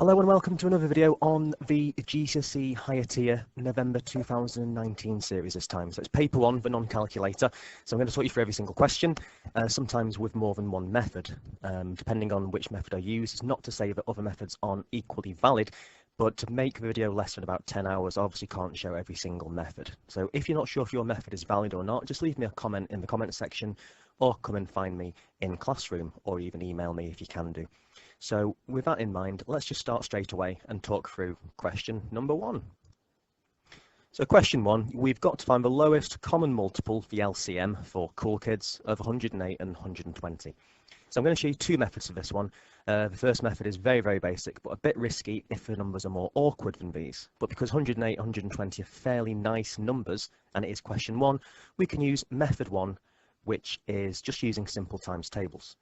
Hello and welcome to another video on the GCSE Higher Tier November 2019 series this time. So it's paper one, the non-calculator. So I'm going to talk you through every single question, sometimes with more than one method, depending on which method I use. It's not to say that other methods aren't equally valid, but to make the video less than about 10 hours, I obviously can't show every single method. So if you're not sure if your method is valid or not, just leave me a comment in the comment section or come and find me in classroom or even email me if you can do. So with that in mind, let's just start straight away and talk through question number one. So question one, we've got to find the lowest common multiple, the LCM, for cool kids of 108 and 120. So I'm going to show you two methods for this one. The first method is very, very basic, but a bit risky if the numbers are more awkward than these. But because 108 and 120 are fairly nice numbers, and it is question one, we can use method one, which is just using simple times tables.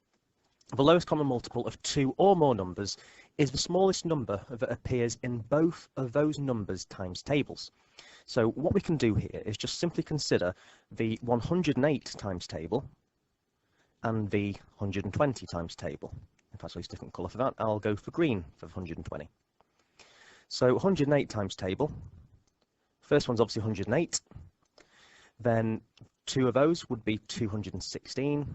The lowest common multiple of two or more numbers is the smallest number that appears in both of those numbers times tables. So what we can do here is just simply consider the 108 times table and the 120 times table. If I choose a different colour for that, I'll go for green for 120. So 108 times table, first one's obviously 108, then two of those would be 216,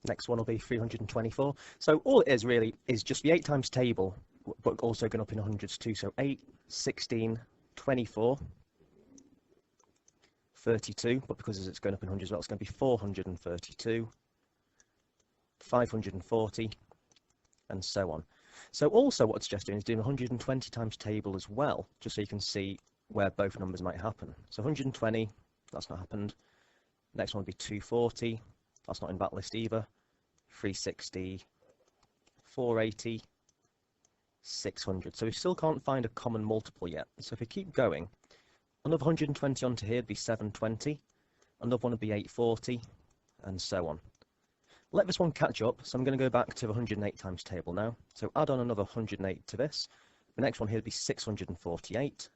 next one will be 324. So all it is really is just the 8 times table, but also going up in hundreds too. So 8, 16, 24, 32, but because it's going up in hundreds, well, it's going to be 432, 540, and so on. So also what it's just doing is doing 120 times table as well, just so you can see where both numbers might happen. So 120, that's not happened. Next one would be 240, that's not in that list either. 360, 480, 600. So we still can't find a common multiple yet. So if we keep going, another 120 onto here would be 720, another one would be 840, and so on. Let this one catch up, so I'm going to go back to the 108 times table now. So add on another 108 to this. The next one here would be 648.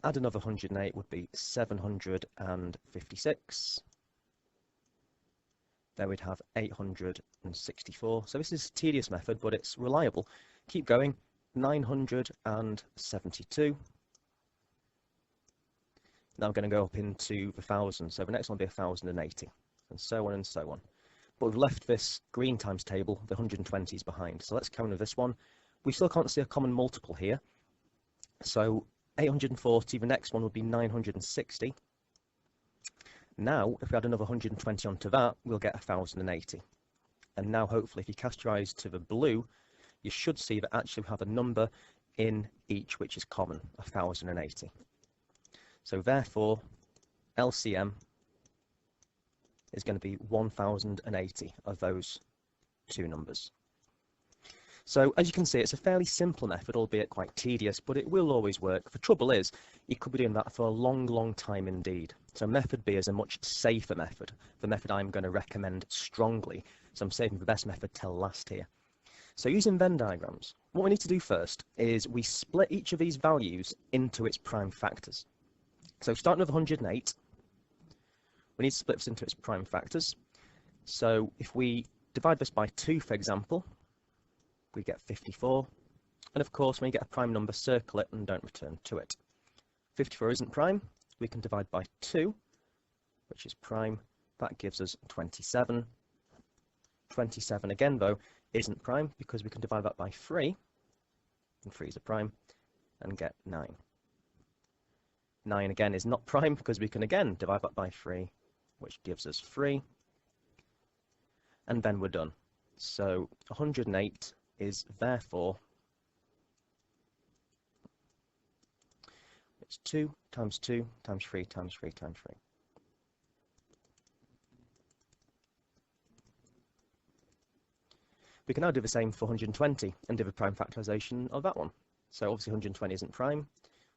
Add another 108 would be 756. There we'd have 864. So this is a tedious method, but it's reliable. Keep going, 972. Now I'm going to go up into the thousands. So the next one will be 1080, and so on and so on. But we've left this green times table, the 120s behind. So let's count this one. We still can't see a common multiple here. So 840, the next one would be 960. Now, if we add another 120 onto that, we'll get 1080. And now, hopefully, if you cast your eyes to the blue, you should see that actually we have a number in each which is common, 1080. So therefore, LCM is going to be 1080 of those two numbers. So as you can see, it's a fairly simple method, albeit quite tedious, but it will always work. The trouble is, you could be doing that for a long, long time indeed. So method B is a much safer method, the method I'm going to recommend strongly. So I'm saving the best method till last here. So using Venn diagrams, what we need to do first is we split each of these values into its prime factors. So starting with 108, we need to split this into its prime factors. So if we divide this by 2, for example, we get 54, and of course when you get a prime number, circle it and don't return to it. 54 isn't prime, we can divide by 2, which is prime, that gives us 27. 27 again though isn't prime because we can divide that by 3, and 3 is a prime, and get 9. 9 again is not prime because we can again divide that by 3, which gives us 3, and then we're done. So 108 is therefore, it's 2 times 2 times 3 times 3 times 3. We can now do the same for 120 and do the prime factorisation of that one. So obviously 120 isn't prime,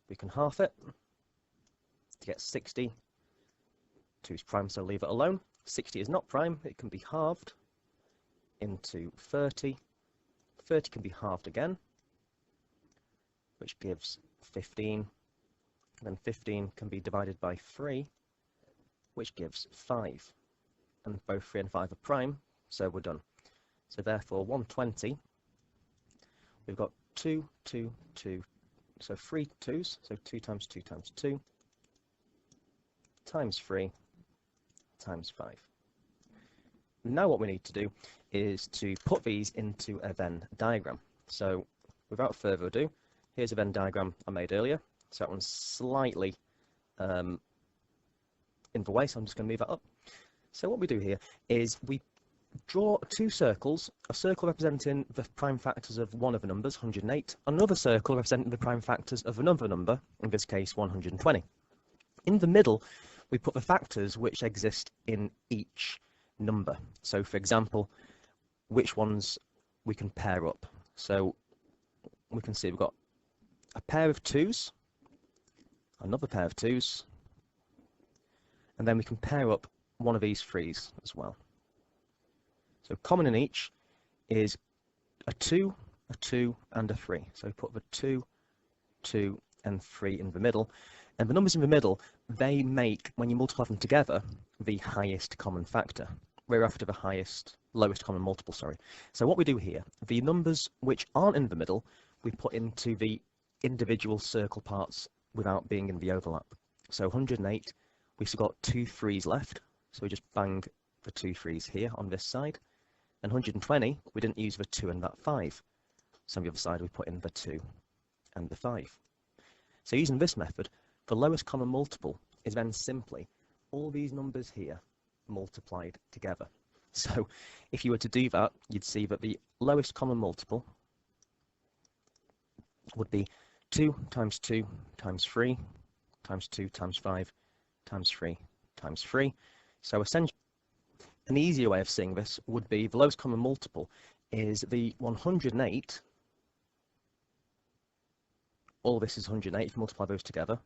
we can half it to get 60. 2 is prime, so leave it alone. 60 is not prime, it can be halved into 30. 30 can be halved again, which gives 15. Then 15 can be divided by 3, which gives 5. And both 3 and 5 are prime, so we're done. So therefore 120, we've got 2, 2, 2, so 3 2's, so 2 times 2 times 2, times 3, times 5. Now what we need to do is to put these into a Venn diagram. So without further ado, here's a Venn diagram I made earlier. So that one's slightly in the way, so I'm just going to move that up. So what we do here is we draw two circles, a circle representing the prime factors of one of the numbers, 108, another circle representing the prime factors of another number, in this case 120. In the middle, we put the factors which exist in each number. So for example, which ones we can pair up. So we can see we've got a pair of 2's, another pair of 2's, and then we can pair up one of these 3's as well. So common in each is a 2, and a 3. So we put the 2, 2, and 3 in the middle. And the numbers in the middle, they make, when you multiply them together, the highest common factor. We're after the lowest common multiple, sorry. So what we do here, the numbers which aren't in the middle, we put into the individual circle parts without being in the overlap. So 108, we've still got 2 3's left. So we just bang the 2 3's here on this side. And 120, we didn't use the 2 and that 5. So on the other side, we put in the 2 and the 5. So using this method, the lowest common multiple is then simply all these numbers here multiplied together. So if you were to do that, you'd see that the lowest common multiple would be 2 times 2 times 3 times 2 times 5 times 3 times 3. So essentially, an easier way of seeing this would be the lowest common multiple is the 108. All this is 108. If you multiply those together,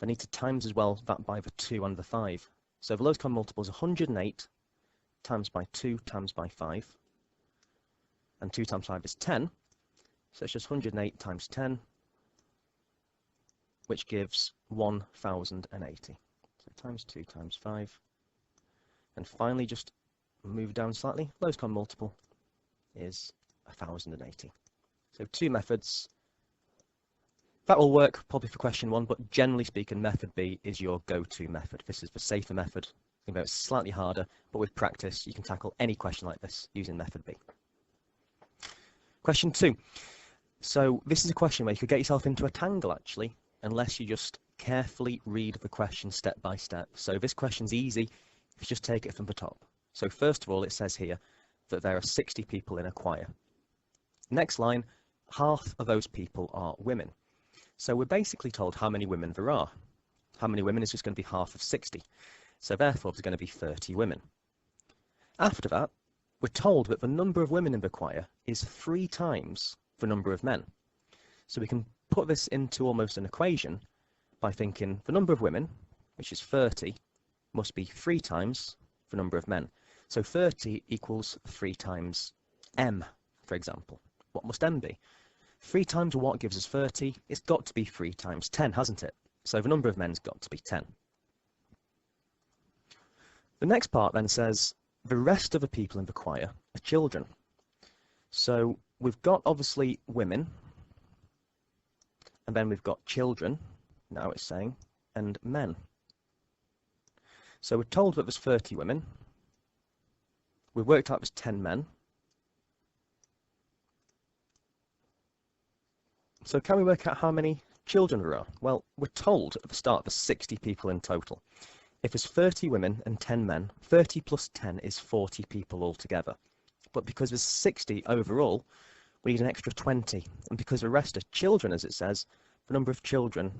I need to times as well that by the 2 and the 5. So the lowest common multiple is 108 times by 2 times by 5. And 2 times 5 is 10. So it's just 108 times 10, which gives 1080. So times 2 times 5. And finally, just move down slightly. Lowest common multiple is 1080. So two methods. That will work probably for question 1, but generally speaking, method B is your go-to method. This is the safer method. Even though it's slightly harder, but with practice, you can tackle any question like this using method B. Question 2. So this is a question where you could get yourself into a tangle, actually, unless you just carefully read the question step by step. So this question's easy if you just take it from the top. So first of all, it says here that there are 60 people in a choir. Next line, half of those people are women. So we're basically told how many women there are. How many women is just going to be half of 60. So therefore, there's going to be 30 women. After that, we're told that the number of women in the choir is 3 times the number of men. So we can put this into almost an equation by thinking the number of women, which is 30, must be 3 times the number of men. So 30 equals 3 times m, for example. What must m be? 3 times what gives us 30? It's got to be 3 times 10, hasn't it? So the number of men's got to be 10. The next part then says the rest of the people in the choir are children. So we've got obviously women, and then we've got children, now it's saying, and men. So we're told that there's 30 women. We've worked out there's 10 men. So can we work out how many children there are? Well, we're told at the start there's 60 people in total. If there's 30 women and 10 men, 30 plus 10 is 40 people altogether. But because there's 60 overall, we need an extra 20. And because the rest are children, as it says, the number of children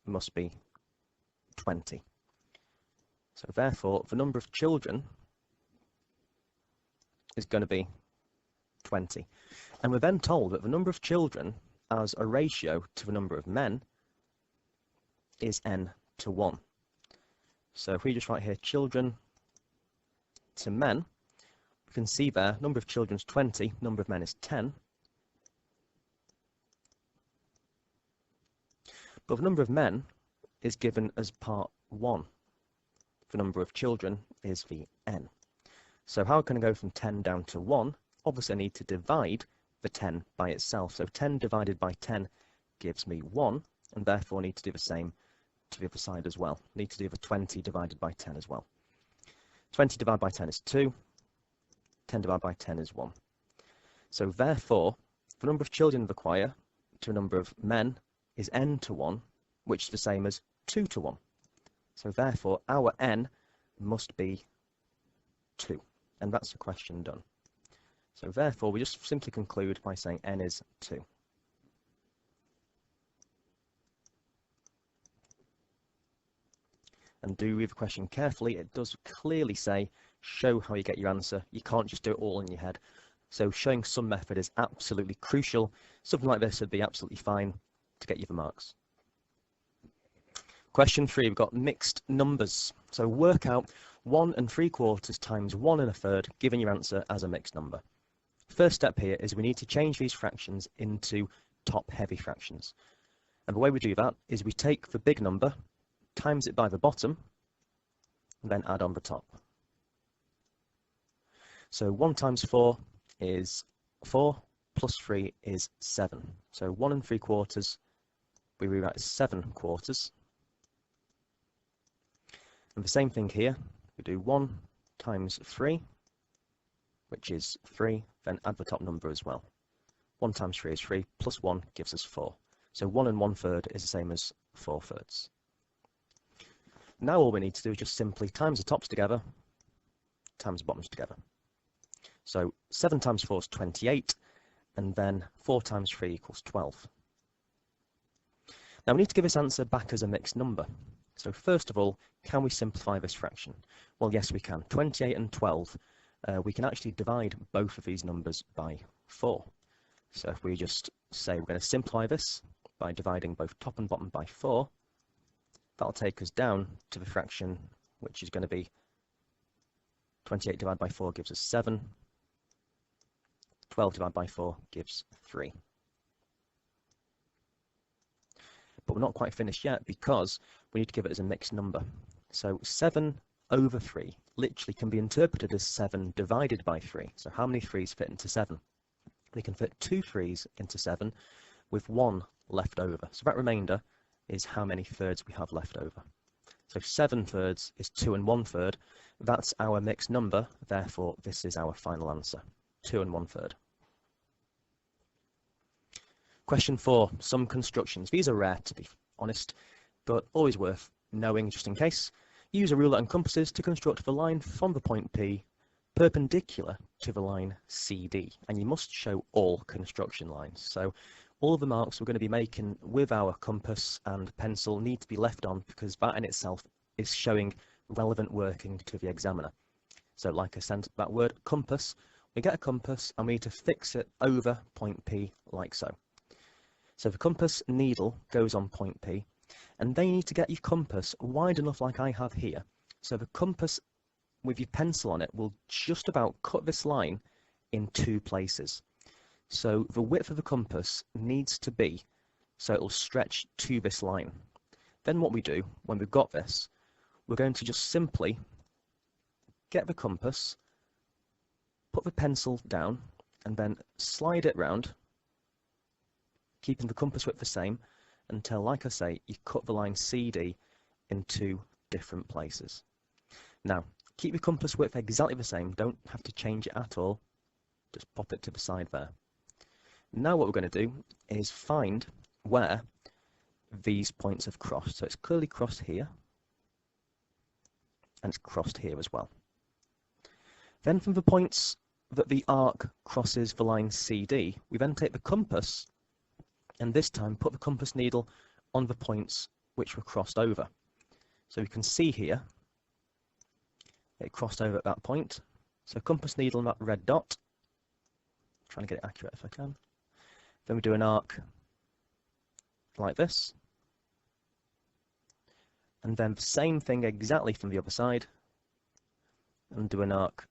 must be 20. So therefore, the number of children is going to be 20. And we're then told that the number of children as a ratio to the number of men is n to 1. So if we just write here children to men, we can see there number of children is 20, number of men is 10. But the number of men is given as part 1. The number of children is the n. So how can I go from 10 down to 1? obviously I need to divide the 10 by itself. So 10 divided by 10 gives me 1, and therefore I need to do the same to the other side as well. I need to do the 20 divided by 10 as well. 20 divided by 10 is 2, 10 divided by 10 is 1. So therefore, the number of children of the choir to a number of men is n to 1, which is the same as 2 to 1. So therefore, our n must be 2, and that's the question done. So therefore, we just simply conclude by saying n is 2. And do read the question carefully. It does clearly say, show how you get your answer. You can't just do it all in your head. So showing some method is absolutely crucial. Something like this would be absolutely fine to get you the marks. Question 3, we've got mixed numbers. So work out 1 3/4 times 1 1/3, giving your answer as a mixed number. First step here is we need to change these fractions into top-heavy fractions. And the way we do that is we take the big number, times it by the bottom, and then add on the top. So 1 times 4 is 4, plus 3 is 7. So 1 3/4, we rewrite as 7/4. And the same thing here, we do 1 times 3, which is 3, then add the top number as well. 1 times 3 is 3, plus 1 gives us 4. So 1 1/3 is the same as 4/3. Now all we need to do is just simply times the tops together, times the bottoms together. So 7 times 4 is 28, and then 4 times 3 equals 12. Now we need to give this answer back as a mixed number. So first of all, can we simplify this fraction? Well, yes we can. 28 and 12, we can actually divide both of these numbers by 4. So if we just say we're going to simplify this by dividing both top and bottom by 4, that'll take us down to the fraction which is going to be 28 divided by 4 gives us 7, 12 divided by 4 gives 3. But we're not quite finished yet because we need to give it as a mixed number. So 7 over 3 literally can be interpreted as 7 divided by 3. So how many 3's fit into 7? We can fit 2 3's into 7 with 1 left over. So that remainder is how many thirds we have left over. So 7/3 is 2 1/3. That's our mixed number, therefore this is our final answer, 2 1/3. Question 4, some constructions. These are rare, to be honest, but always worth knowing just in case. Use a ruler and compasses to construct the line from the point P perpendicular to the line CD, and you must show all construction lines. So all of the marks we're going to be making with our compass and pencil need to be left on because that in itself is showing relevant working to the examiner. So like I said, that word compass, we get a compass and we need to fix it over point P like so. So the compass needle goes on point P, and then you need to get your compass wide enough like I have here. So the compass with your pencil on it will just about cut this line in 2 places. So the width of the compass needs to be so it will stretch to this line. Then what we do when we've got this, we're going to just simply get the compass, put the pencil down, and then slide it round, keeping the compass width the same until, like I say, you cut the line CD in 2 different places. Now, keep your compass width exactly the same, don't have to change it at all, just pop it to the side there. Now what we're going to do is find where these points have crossed. So it's clearly crossed here, and it's crossed here as well. Then from the points that the arc crosses the line CD, we then take the compass and this time put the compass needle on the points which were crossed over. So we can see here, it crossed over at that point. So compass needle on that red dot, trying to get it accurate if I can. Then we do an arc like this. And then the same thing exactly from the other side, and do an arc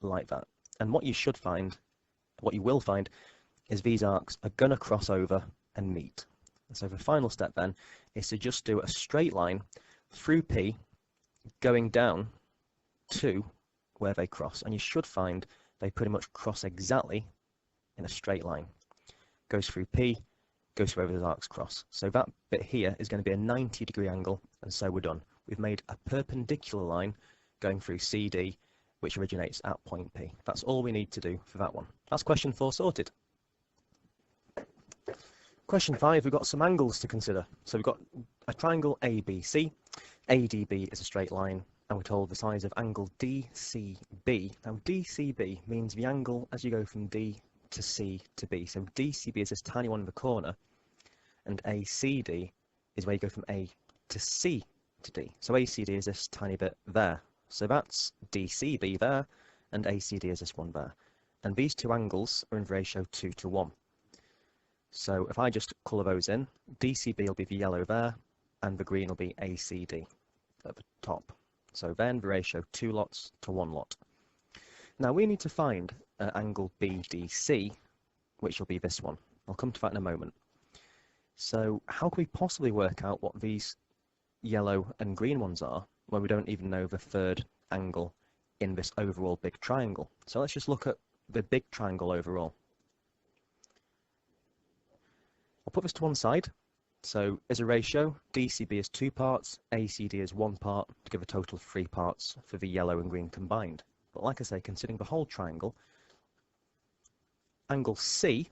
like that. And what you should find, what you will find, is these arcs are going to cross over and meet. And so the final step then is to just do a straight line through P, going down to where they cross. And you should find they pretty much cross exactly in a straight line. Goes through P, goes through wherever those arcs cross. So that bit here is going to be a 90-degree angle, and so we're done. We've made a perpendicular line going through CD, which originates at point P. That's all we need to do for that one. That's question 4 sorted. Question 5, we've got some angles to consider. So we've got a triangle ABC. ADB is a straight line, and we're told the size of angle DCB. Now DCB means the angle as you go from D to C to B. So DCB is this tiny one in the corner, and ACD is where you go from A to C to D. So ACD is this tiny bit there. So that's DCB there, and ACD is this one there. And these two angles are in the ratio 2 to 1. So if I just colour those in, DCB will be the yellow there, and the green will be ACD at the top. So then the ratio 2 lots to 1 lot. Now we need to find angle BDC, which will be this one. I'll come to that in a moment. So how can we possibly work out what these yellow and green ones are when we don't even know the third angle in this overall big triangle? So let's just look at the big triangle overall. I'll put this to one side. So as a ratio, DCB is 2 parts, ACD is 1 part, to give a total of 3 parts for the yellow and green combined. But like I say, considering the whole triangle, angle C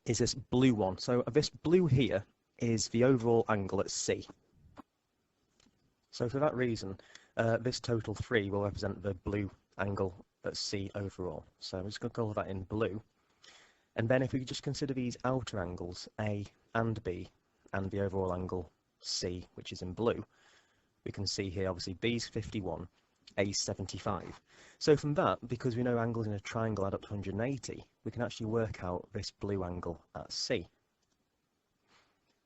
is this blue one. So this blue here is the overall angle at C. So for that reason, this total 3 will represent the blue angle at C overall. So I'm just going to colour that in blue. And then if we just consider these outer angles, A and B, and the overall angle C, which is in blue, we can see here obviously B's 51, A's 75. So from that, because we know angles in a triangle add up to 180, we can actually work out this blue angle at C.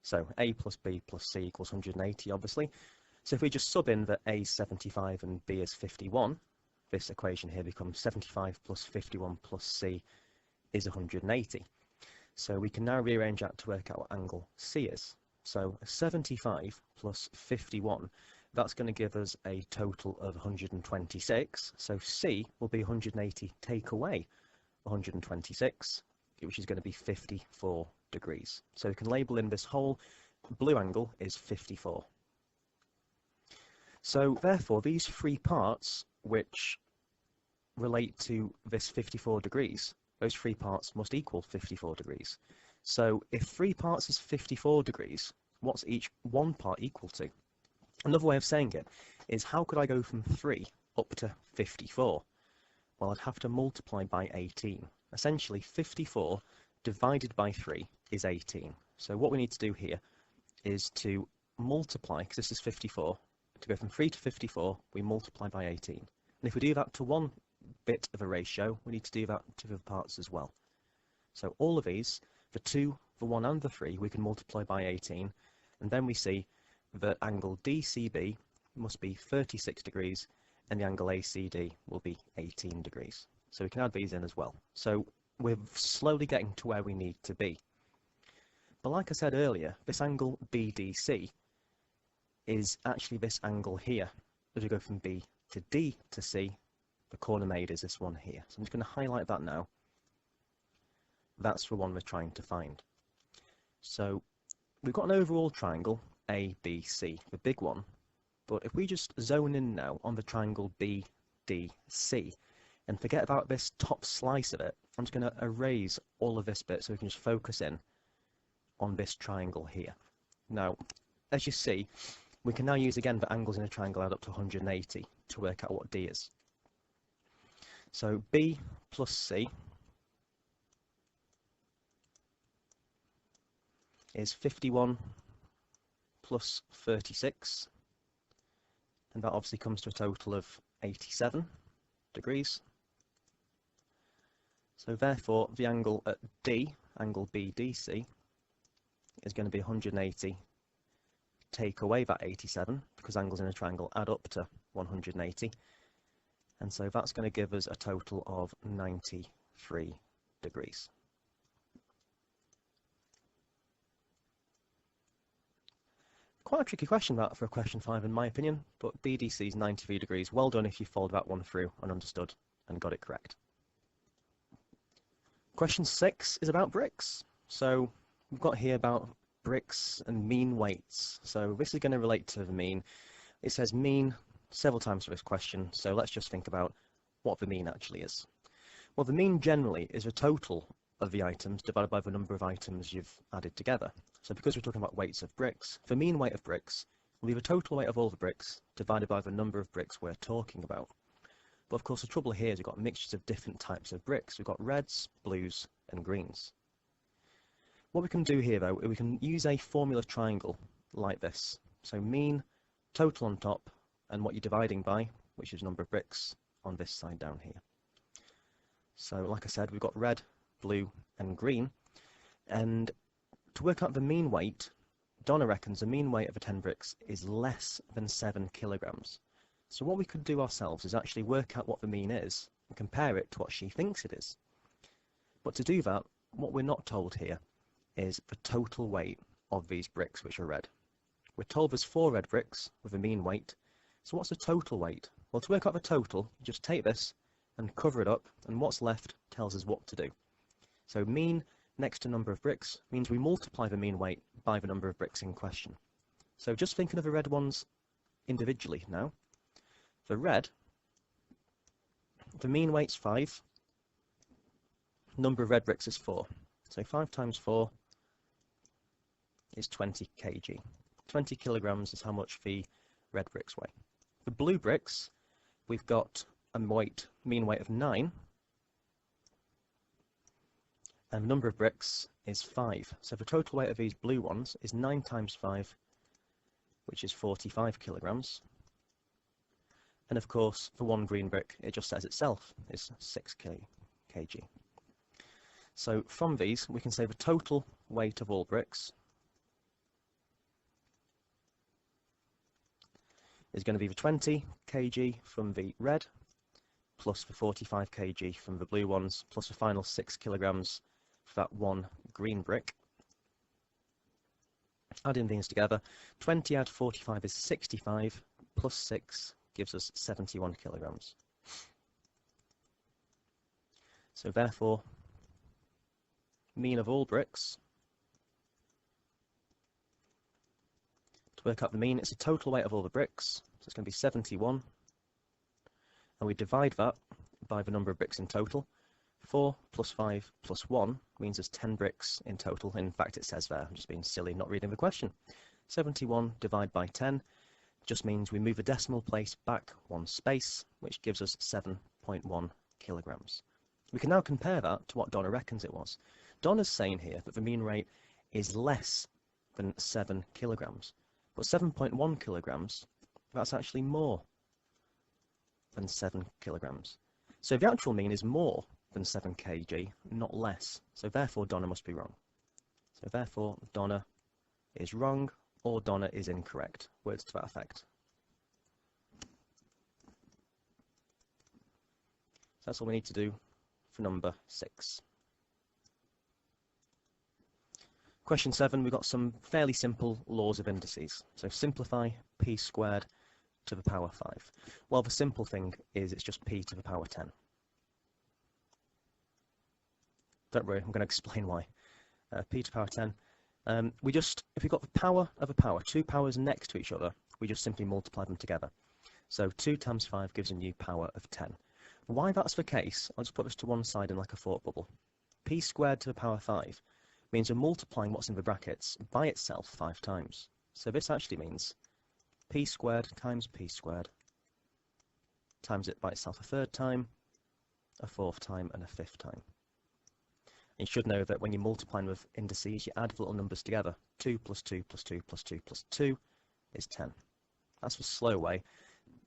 So A plus B plus C equals 180, obviously. So if we just sub in that A is 75 and B is 51, this equation here becomes 75 plus 51 plus C is 180. So we can now rearrange that to work out what angle C is. So 75 plus 51, that's going to give us a total of 126. So C will be 180 take away 126, which is going to be 54 degrees. So we can label in this whole blue angle is 54. So therefore these 3 parts which relate to this 54 degrees, those 3 parts must equal 54 degrees. So if 3 parts is 54 degrees, what's each 1 part equal to? Another way of saying it is, how could I go from 3 up to 54? Well, I'd have to multiply by 18. Essentially, 54 divided by 3 is 18. So what we need to do here is to multiply, because this is 54, to go from 3 to 54, we multiply by 18. And if we do that to one bit of a ratio, we need to do that to the parts as well. So all of these, the 2, the 1 and the 3, we can multiply by 18, and then we see that angle DCB must be 36 degrees and the angle ACD will be 18 degrees. So we can add these in as well. So we're slowly getting to where we need to be. But like I said earlier, this angle BDC is actually this angle here. As we go from B to D to C, the corner made is this one here. So I'm just going to highlight that now. That's the one we're trying to find. So we've got an overall triangle, ABC, the big one. But if we just zone in now on the triangle BDC and forget about this top slice of it, I'm just going to erase all of this bit so we can just focus in on this triangle here. Now, as you see, we can now use again the angles in a triangle add up to 180 to work out what D is. So B plus C is 51 plus 36, and that obviously comes to a total of 87 degrees. So therefore the angle at D, angle BDC, is going to be 180 take away that 87, because angles in a triangle add up to 180, and so that's going to give us a total of 93 degrees. Quite a tricky question that for a question 5 in my opinion, but BDC is 93 degrees. Well done if you followed that one through and understood and got it correct. Question 6 is about bricks. So we've got here about bricks and mean weights. So this is going to relate to the mean. It says mean several times for this question, so let's just think about what the mean actually is. Well, the mean generally is the total of the items divided by the number of items you've added together. So because we're talking about weights of bricks, the mean weight of bricks will be the total weight of all the bricks divided by the number of bricks we're talking about. But of course the trouble here is we've got mixtures of different types of bricks. We've got reds, blues and greens. What we can do here though, we can use a formula triangle like this. So mean, total on top, and what you're dividing by, which is number of bricks, on this side down here. So like I said, we've got red, blue and green, and to work out the mean weight, Donna reckons the mean weight of the 10 bricks is less than 7 kilograms. So what we could do ourselves is actually work out what the mean is and compare it to what she thinks it is. But to do that, what we're not told here is the total weight of these bricks which are red. We're told there's 4 red bricks with a mean weight. So what's the total weight? Well, to work out the total, you just take this and cover it up, and what's left tells us what to do. So mean next to number of bricks means we multiply the mean weight by the number of bricks in question. So just thinking of the red ones individually now. For red, the mean weight's 5, number of red bricks is 4. So 5 times 4 is 20 kg. 20 kilograms is how much the red bricks weigh. For blue bricks, we've got a mean weight of 9, and the number of bricks is 5. So the total weight of these blue ones is 9 times 5, which is 45 kilograms. And of course, for one green brick, it just says itself is 6 kg. So from these, we can say the total weight of all bricks is going to be the 20 kg from the red, plus the 45 kg from the blue ones, plus the final 6 kilograms for that one green brick. Adding things together, 20 add 45 is 65, plus 6 gives us 71 kilograms. So therefore, mean of all bricks, to work out the mean, it's the total weight of all the bricks, so it's going to be 71, and we divide that by the number of bricks in total. 4 plus 5 plus 1 means there's 10 bricks in total. In fact, it says there, I'm just being silly, not reading the question. 71 divided by 10 just means we move the decimal place back one space, which gives us 7.1 kilograms. We can now compare that to what Donna reckons it was. Donna's saying here that the mean rate is less than 7 kilograms, but 7.1 kilograms, that's actually more than 7 kilograms. So the actual mean is more than 7 kg, not less. So therefore Donna must be wrong. So therefore Donna is wrong, or Donna is incorrect. Words to that effect. So that's all we need to do for number 6. Question 7, we've got some fairly simple laws of indices. So simplify p squared to the power 5. Well, the simple thing is it's just p to the power 10. Don't worry, I'm going to explain why. P to the power 10. If we've got the power of a power, 2 powers next to each other, we just simply multiply them together. So 2 times 5 gives a new power of 10. Why that's the case, I'll just put this to one side in like a thought bubble. P squared to the power 5 means we're multiplying what's in the brackets by itself 5 times. So this actually means p squared times p squared times it by itself a 3rd time, a 4th time, and a 5th time. You should know that when you're multiplying with indices, you add the little numbers together. 2 plus 2 plus 2 plus 2 plus 2 is 10. That's the slow way,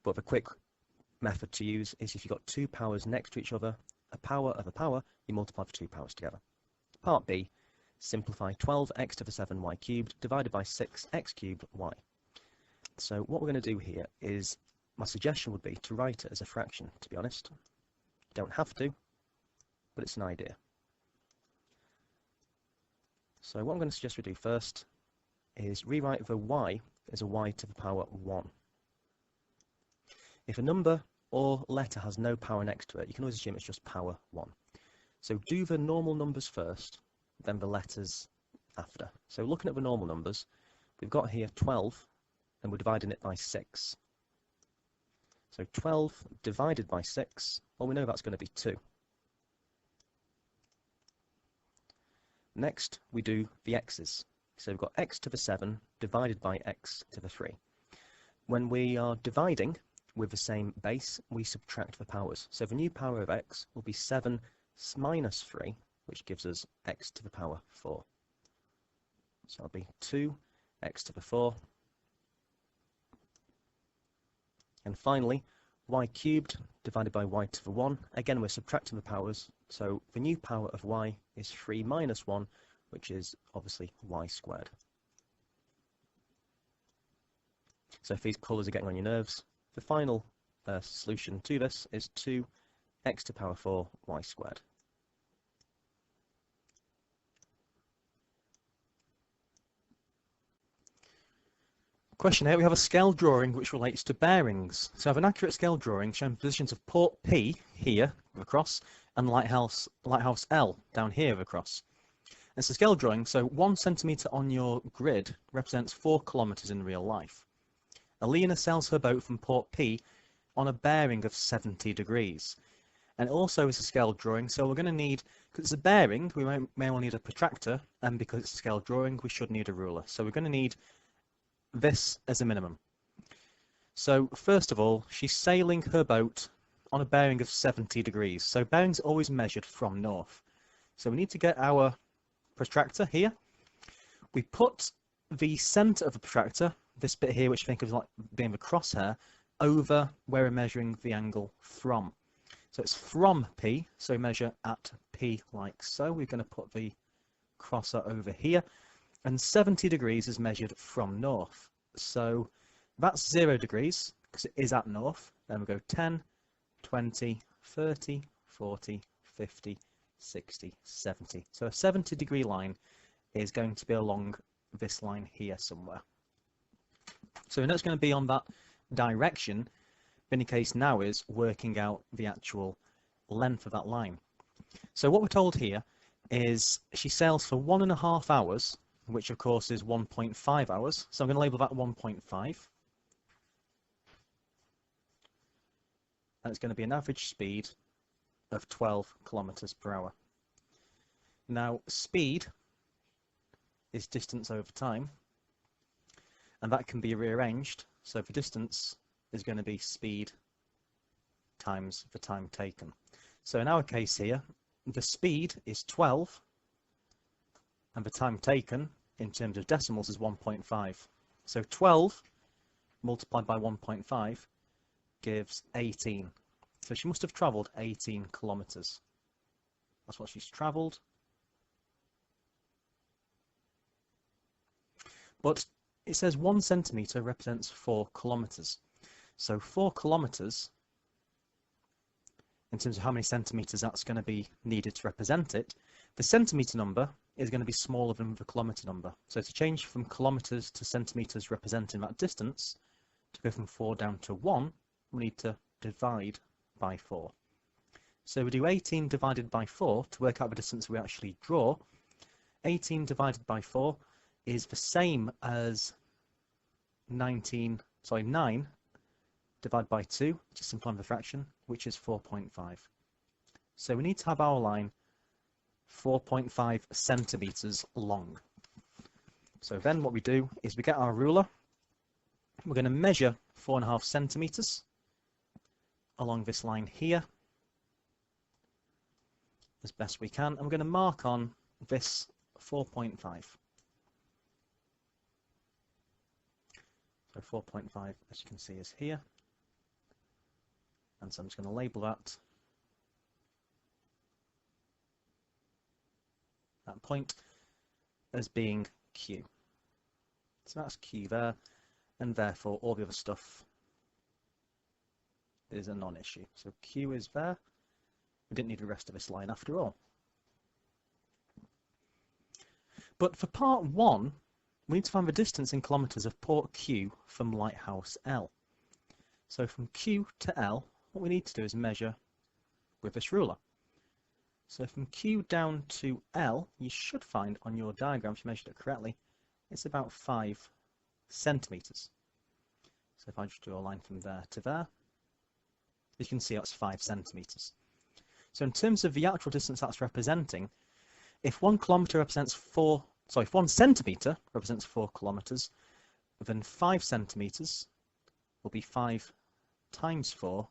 but the quick method to use is if you've got 2 powers next to each other, a power of a power, you multiply the 2 powers together. Part B, simplify 12x to the 7y cubed divided by 6x cubed y. So what we're going to do here is, my suggestion would be to write it as a fraction, to be honest. You don't have to, but it's an idea. So what I'm going to suggest we do first is rewrite the y as a y to the power 1. If a number or letter has no power next to it, you can always assume it's just power 1. So do the normal numbers first, then the letters after. So looking at the normal numbers, we've got here 12, and we're dividing it by 6. So 12 divided by 6, well, we know that's going to be 2. Next, we do the x's. So we've got x to the 7 divided by x to the 3. When we are dividing with the same base, we subtract the powers. So the new power of x will be 7 minus 3, which gives us x to the power 4. So that'll be 2x to the 4. And finally, y cubed divided by y to the 1. Again, we're subtracting the powers, so the new power of y is 3 minus 1, which is obviously y squared. So if these colours are getting on your nerves, the final solution to this is 2x to the power 4 y squared. Question 8, we have a scale drawing which relates to bearings. So I have an accurate scale drawing showing positions of port P here across and lighthouse L down here across. It's a scale drawing, so 1 centimetre on your grid represents 4 kilometres in real life. Alina sails her boat from port P on a bearing of 70 degrees. And it also is a scale drawing, so we're going to need, because it's a bearing, we may well need a protractor, and because it's a scale drawing, we should need a ruler. So we're going to need this as a minimum. So first of all, she's sailing her boat on a bearing of 70 degrees. So bearings are always measured from north. So we need to get our protractor here. We put the centre of the protractor, this bit here, which I think of like being the crosshair, over where we're measuring the angle from. So it's from P, so we measure at P like so. We're going to put the crosser over here. And 70 degrees is measured from north. So that's 0 degrees, because it is at north. Then we go 10, 20, 30, 40, 50, 60, 70. So a 70 degree line is going to be along this line here somewhere. So we know it's going to be on that direction. The only case now is working out the actual length of that line. So what we're told here is she sails for 1.5 hours, which of course is 1.5 hours. So I'm going to label that 1.5. And it's going to be an average speed of 12 kilometers per hour. Now, speed is distance over time, and that can be rearranged. So the distance is going to be speed times the time taken. So in our case here, the speed is 12, and the time taken in terms of decimals is 1.5. So 12 multiplied by 1.5 gives 18. So she must have travelled 18 kilometres. That's what she's travelled. But it says 1 centimetre represents 4 kilometres. So 4 kilometres, in terms of how many centimetres that's going to be needed to represent it, the centimetre number is going to be smaller than the kilometre number. So to change from kilometres to centimetres representing that distance, to go from 4 down to 1, we need to divide by 4. So we do 18 divided by 4 to work out the distance we actually draw. 18 divided by 4 is the same as 9 divided by 2, to simplify the fraction, which is 4.5. So we need to have our line 4.5 centimetres long. So then what we do is we get our ruler. We're going to measure 4.5 centimetres along this line here as best we can, and we're going to mark on this 4.5. So 4.5, as you can see, is here, and so I'm just going to label that point as being Q. So that's Q there, and therefore all the other stuff is a non-issue. So Q is there. We didn't need the rest of this line after all. But for part 1, we need to find the distance in kilometres of port Q from lighthouse L. So from Q to L, what we need to do is measure with this ruler. So from Q down to L, you should find on your diagram, if you measured it correctly, it's about 5 centimetres. So if I just draw a line from there to there, you can see that's 5 centimetres. So in terms of the actual distance that's representing, if 1 centimetre represents 4 kilometres, then 5 centimetres will be 5 times 4,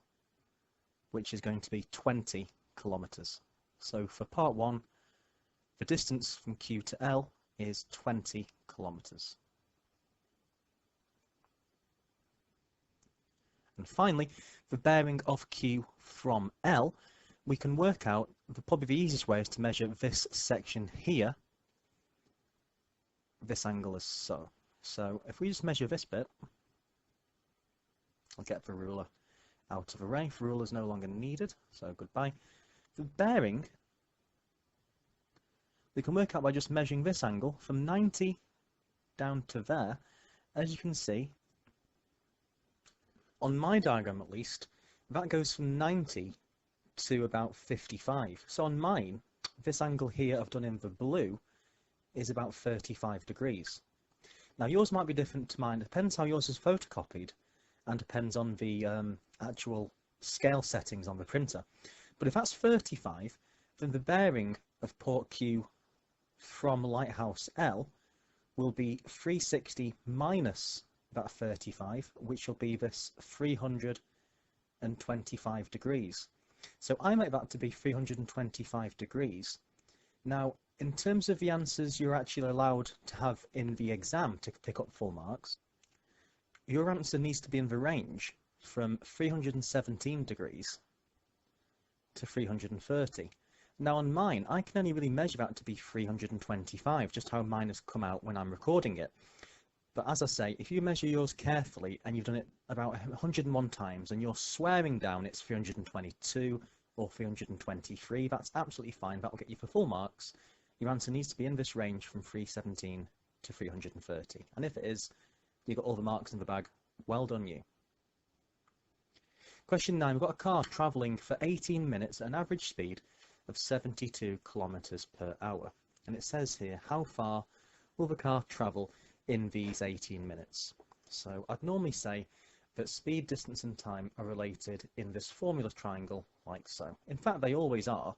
which is going to be 20 kilometres. So for part 1, the distance from Q to L is 20 kilometres. And finally, the bearing of Q from L, we can work out, probably the easiest way is to measure this section here, this angle is so. So if we just measure this bit, I'll get the ruler out of array. The ruler is no longer needed, so goodbye. The bearing we can work out by just measuring this angle from 90 down to there. As you can see, on my diagram at least, that goes from 90 to about 55. So on mine, this angle here I've done in the blue is about 35 degrees. Now yours might be different to mine. It depends how yours is photocopied and depends on the actual scale settings on the printer. But if that's 35, then the bearing of port Q from lighthouse L will be 360 minus that 35, which will be this 325 degrees. So I make that to be 325 degrees. Now, in terms of the answers you're actually allowed to have in the exam to pick up full marks, your answer needs to be in the range from 317 degrees to 330. Now on mine, I can only really measure that to be 325, just how mine has come out when I'm recording it. But as I say, if you measure yours carefully and you've done it about 101 times and you're swearing down it's 322 or 323, that's absolutely fine. That will get you for full marks. Your answer needs to be in this range from 317 to 330. And if it is, you've got all the marks in the bag. Well done you. Question 9. We've got a car travelling for 18 minutes at an average speed of 72 kilometers per hour. And it says here, how far will the car travel in these 18 minutes? So I'd normally say that speed, distance and time are related in this formula triangle like so. In fact, they always are.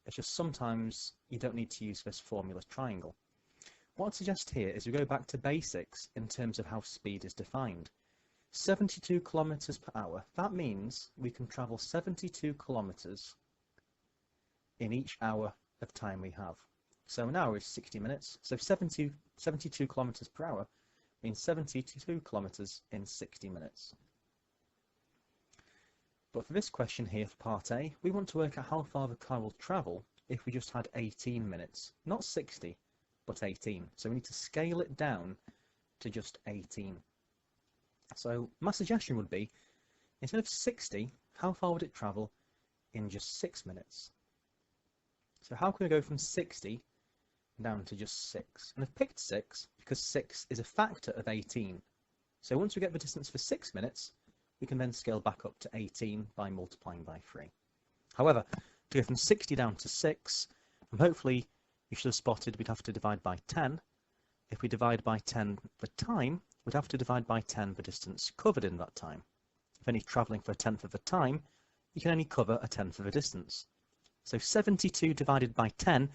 It's just sometimes you don't need to use this formula triangle. What I'd suggest here is we go back to basics in terms of how speed is defined. 72 kilometers per hour, that means we can travel 72 kilometers in each hour of time we have. So an hour is 60 minutes, so 72 kilometers per hour means 72 kilometers in 60 minutes. But for this question here, for part A, we want to work out how far the car will travel if we just had 18 minutes. Not 60, but 18. So we need to scale it down to just 18. So my suggestion would be, instead of 60, how far would it travel in just 6 minutes? So how can we go from 60 down to just 6? And I've picked 6 because 6 is a factor of 18. So once we get the distance for 6 minutes, we can then scale back up to 18 by multiplying by 3. However, to go from 60 down to 6, and hopefully you should have spotted we'd have to divide by 10. If we divide by 10 the time, we'd have to divide by 10 the distance covered in that time. If only travelling for a tenth of the time, you can only cover a tenth of the distance. So 72 divided by 10,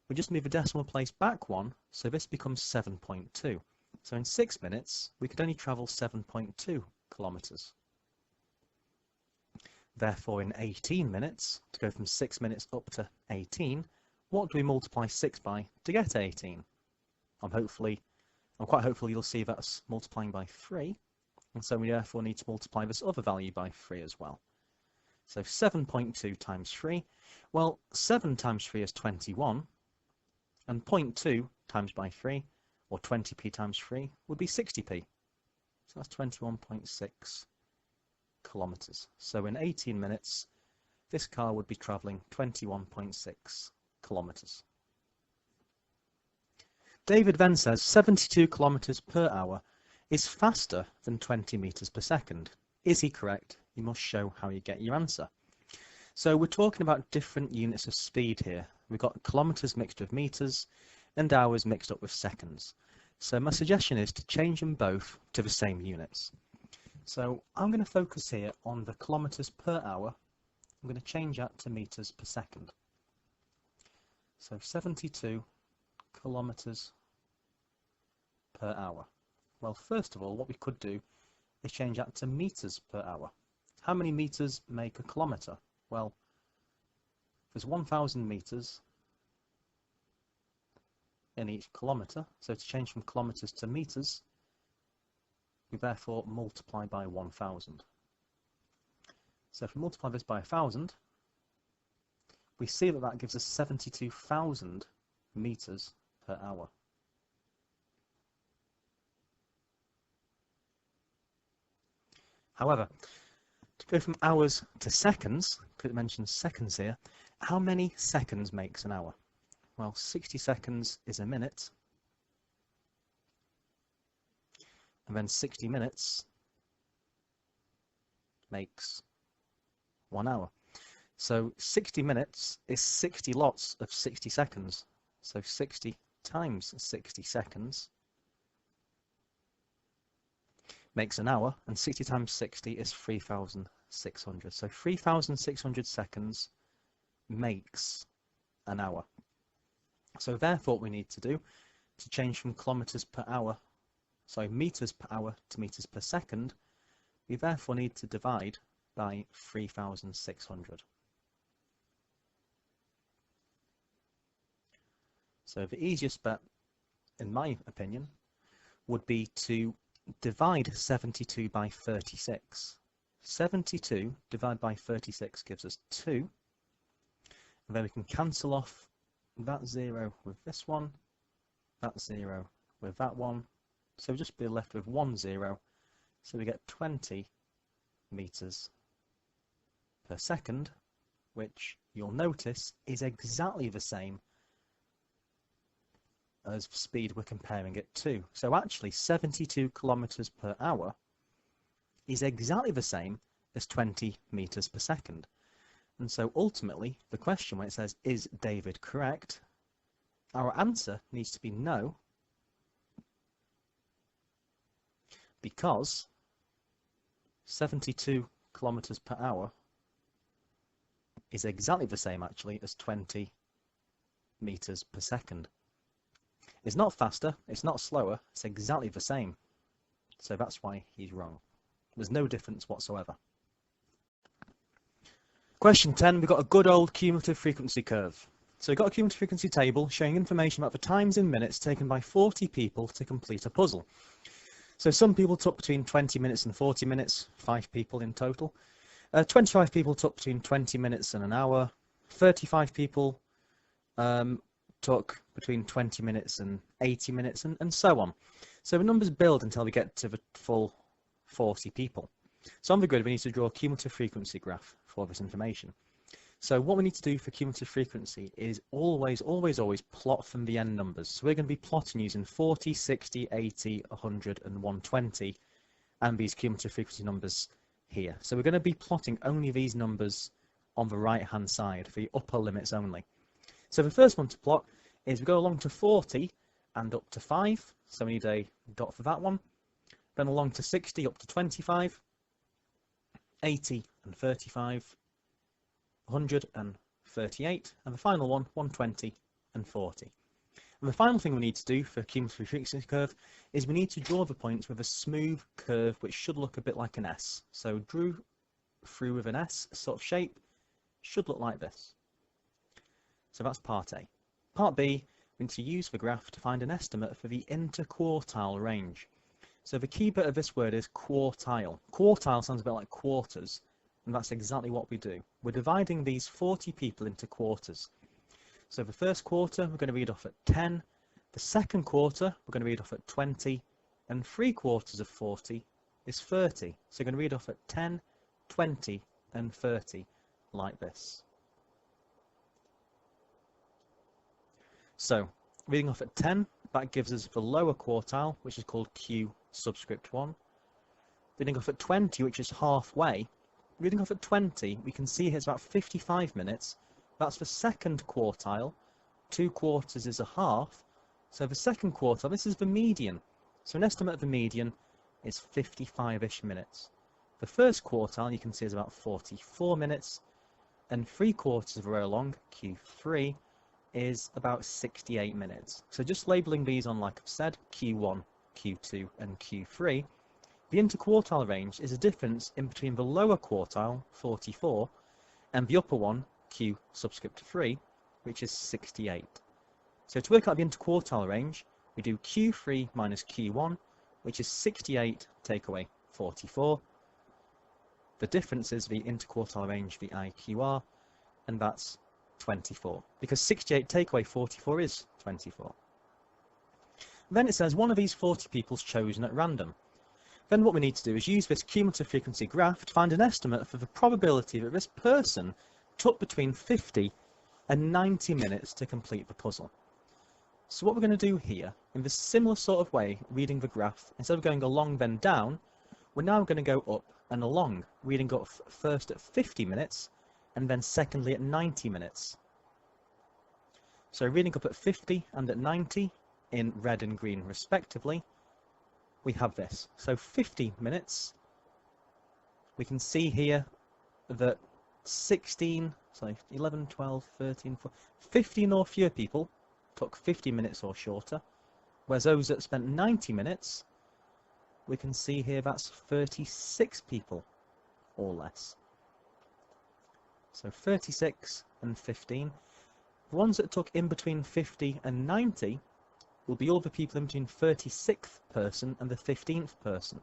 we just move the decimal place back one, so this becomes 7.2. So in 6 minutes, we could only travel 7.2 kilometers. Therefore, in 18 minutes, to go from 6 minutes up to 18, what do we multiply 6 by to get 18? I'm quite hopeful you'll see that's multiplying by 3, and so we therefore need to multiply this other value by 3 as well. So 7.2 times 3, well, 7 times 3 is 21, and 0.2 times by 3, or 20p times 3, would be 60p. So that's 21.6 kilometers. So in 18 minutes, this car would be travelling 21.6 kilometers. David Venn says 72 kilometers per hour is faster than 20 meters per second. Is he correct? You must show how you get your answer. So we're talking about different units of speed here. We've got kilometres mixed with metres and hours mixed up with seconds. So my suggestion is to change them both to the same units. So I'm going to focus here on the kilometres per hour. I'm going to change that to metres per second. So 72 kilometres per hour. Well, first of all, what we could do is change that to metres per hour. How many metres make a kilometre? Well, there's 1,000 metres in each kilometre, so to change from kilometres to metres, we therefore multiply by 1,000. So if we multiply this by 1,000, we see that that gives us 72,000 metres per hour. However, to go from hours to seconds, because it mentions seconds here, how many seconds makes an hour? Well, 60 seconds is a minute, and then 60 minutes makes 1 hour. So 60 minutes is 60 lots of 60 seconds. So 60 times 60 seconds makes an hour, and 60 times 60 is 3,600. So 3,600 seconds makes an hour. So therefore what we need to do to change from kilometres per hour, sorry, metres per hour to metres per second, we therefore need to divide by 3,600. So the easiest bet, in my opinion, would be to divide 72 by 36. 72 divided by 36 gives us 2. And then we can cancel off that 0 with this one, that 0 with that one. So we'll just be left with 1 0. So we get 20 metres per second, which you'll notice is exactly the same as the speed we're comparing it to. So actually 72 kilometres per hour is exactly the same as 20 metres per second. And so ultimately the question when it says, is David correct? Our answer needs to be no, because 72 kilometres per hour is exactly the same actually as 20 metres per second. It's not faster, it's not slower, it's exactly the same. So that's why he's wrong. There's no difference whatsoever. Question 10, we've got a good old cumulative frequency curve. So we've got a cumulative frequency table showing information about the times in minutes taken by 40 people to complete a puzzle. So some people took between 20 minutes and 40 minutes, 5 people in total. 25 people took between 20 minutes and an hour. 35 people took between 20 minutes and 80 minutes, and so on. So the numbers build until we get to the full 40 people. So on the grid we need to draw a cumulative frequency graph for this information. So what we need to do for cumulative frequency is always plot from the n numbers. So we're going to be plotting using 40, 60, 80, 100 and 120 and these cumulative frequency numbers here. So we're going to be plotting only these numbers on the right hand side, the upper limits only. So the first one to plot is we go along to 40 and up to 5, so we need a dot for that one. Then along to 60 up to 25, 80 and 35, 100 and 38, and the final one, 120 and 40. And the final thing we need to do for cumulative frequency curve is we need to draw the points with a smooth curve which should look a bit like an S. So drew through with an S sort of shape, should look like this. So that's part A. Part B, we need to use the graph to find an estimate for the interquartile range. So the key bit of this word is quartile. Quartile sounds a bit like quarters, and that's exactly what we do. We're dividing these 40 people into quarters. So the first quarter we're going to read off at 10, the second quarter we're going to read off at 20, and 3/4 of 40 is 30. So we're going to read off at 10, 20 and 30 like this. So reading off at 10, that gives us the lower quartile, which is called Q subscript 1. Reading off at 20, which is halfway, reading off at 20, we can see here it's about 55 minutes. That's the second quartile. 2 quarters is a half. So the second quartile, this is the median. So an estimate of the median is 55-ish minutes. The first quartile, you can see, is about 44 minutes. And 3/4 of a row along, Q3, is about 68 minutes. So just labelling these on, like I've said, Q1, Q2, and Q3, the interquartile range is a difference in between the lower quartile, 44, and the upper one, Q subscript 3, which is 68. So to work out the interquartile range, we do Q3 minus Q1, which is 68 take away 44. The difference is the interquartile range, the IQR, and that's 24, because 68 take away 44 is 24. Then it says one of these 40 people's chosen at random. Then what we need to do is use this cumulative frequency graph to find an estimate for the probability that this person took between 50 and 90 minutes to complete the puzzle. So what we're going to do here, in this similar sort of way, reading the graph, instead of going along then down, we're now going to go up and along, reading up first at 50 minutes and then secondly at 90 minutes. So reading up at 50 and at 90 in red and green respectively, we have this. So 50 minutes, we can see here that 11, 12, 13, 14, 15 or fewer people took 50 minutes or shorter, whereas those that spent 90 minutes, we can see here that's 36 people or less. So 36 and 15. The ones that took in between 50 and 90 will be all the people in between 36th person and the 15th person.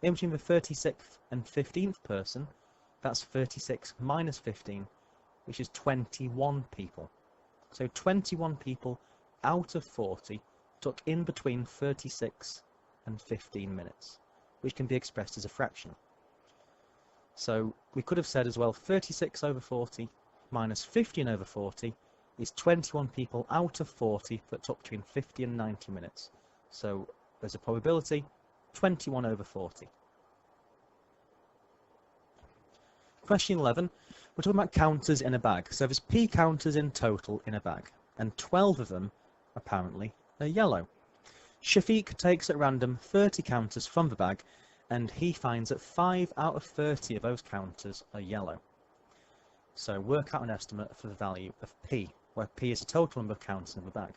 In between the 36th and 15th person, that's 36 minus 15, which is 21 people. So 21 people out of 40 took in between 36 and 15 minutes, which can be expressed as a fraction. So we could have said as well 36 over 40 minus 15 over 40 is 21 people out of 40 that took between 50 and 90 minutes. So there's a probability 21 over 40. Question 11, we're talking about counters in a bag. So there's P counters in total in a bag, and 12 of them apparently are yellow. Shafiq takes at random 30 counters from the bag, and he finds that 5 out of 30 of those counters are yellow. So work out an estimate for the value of P, where P is the total number of counters in the bag.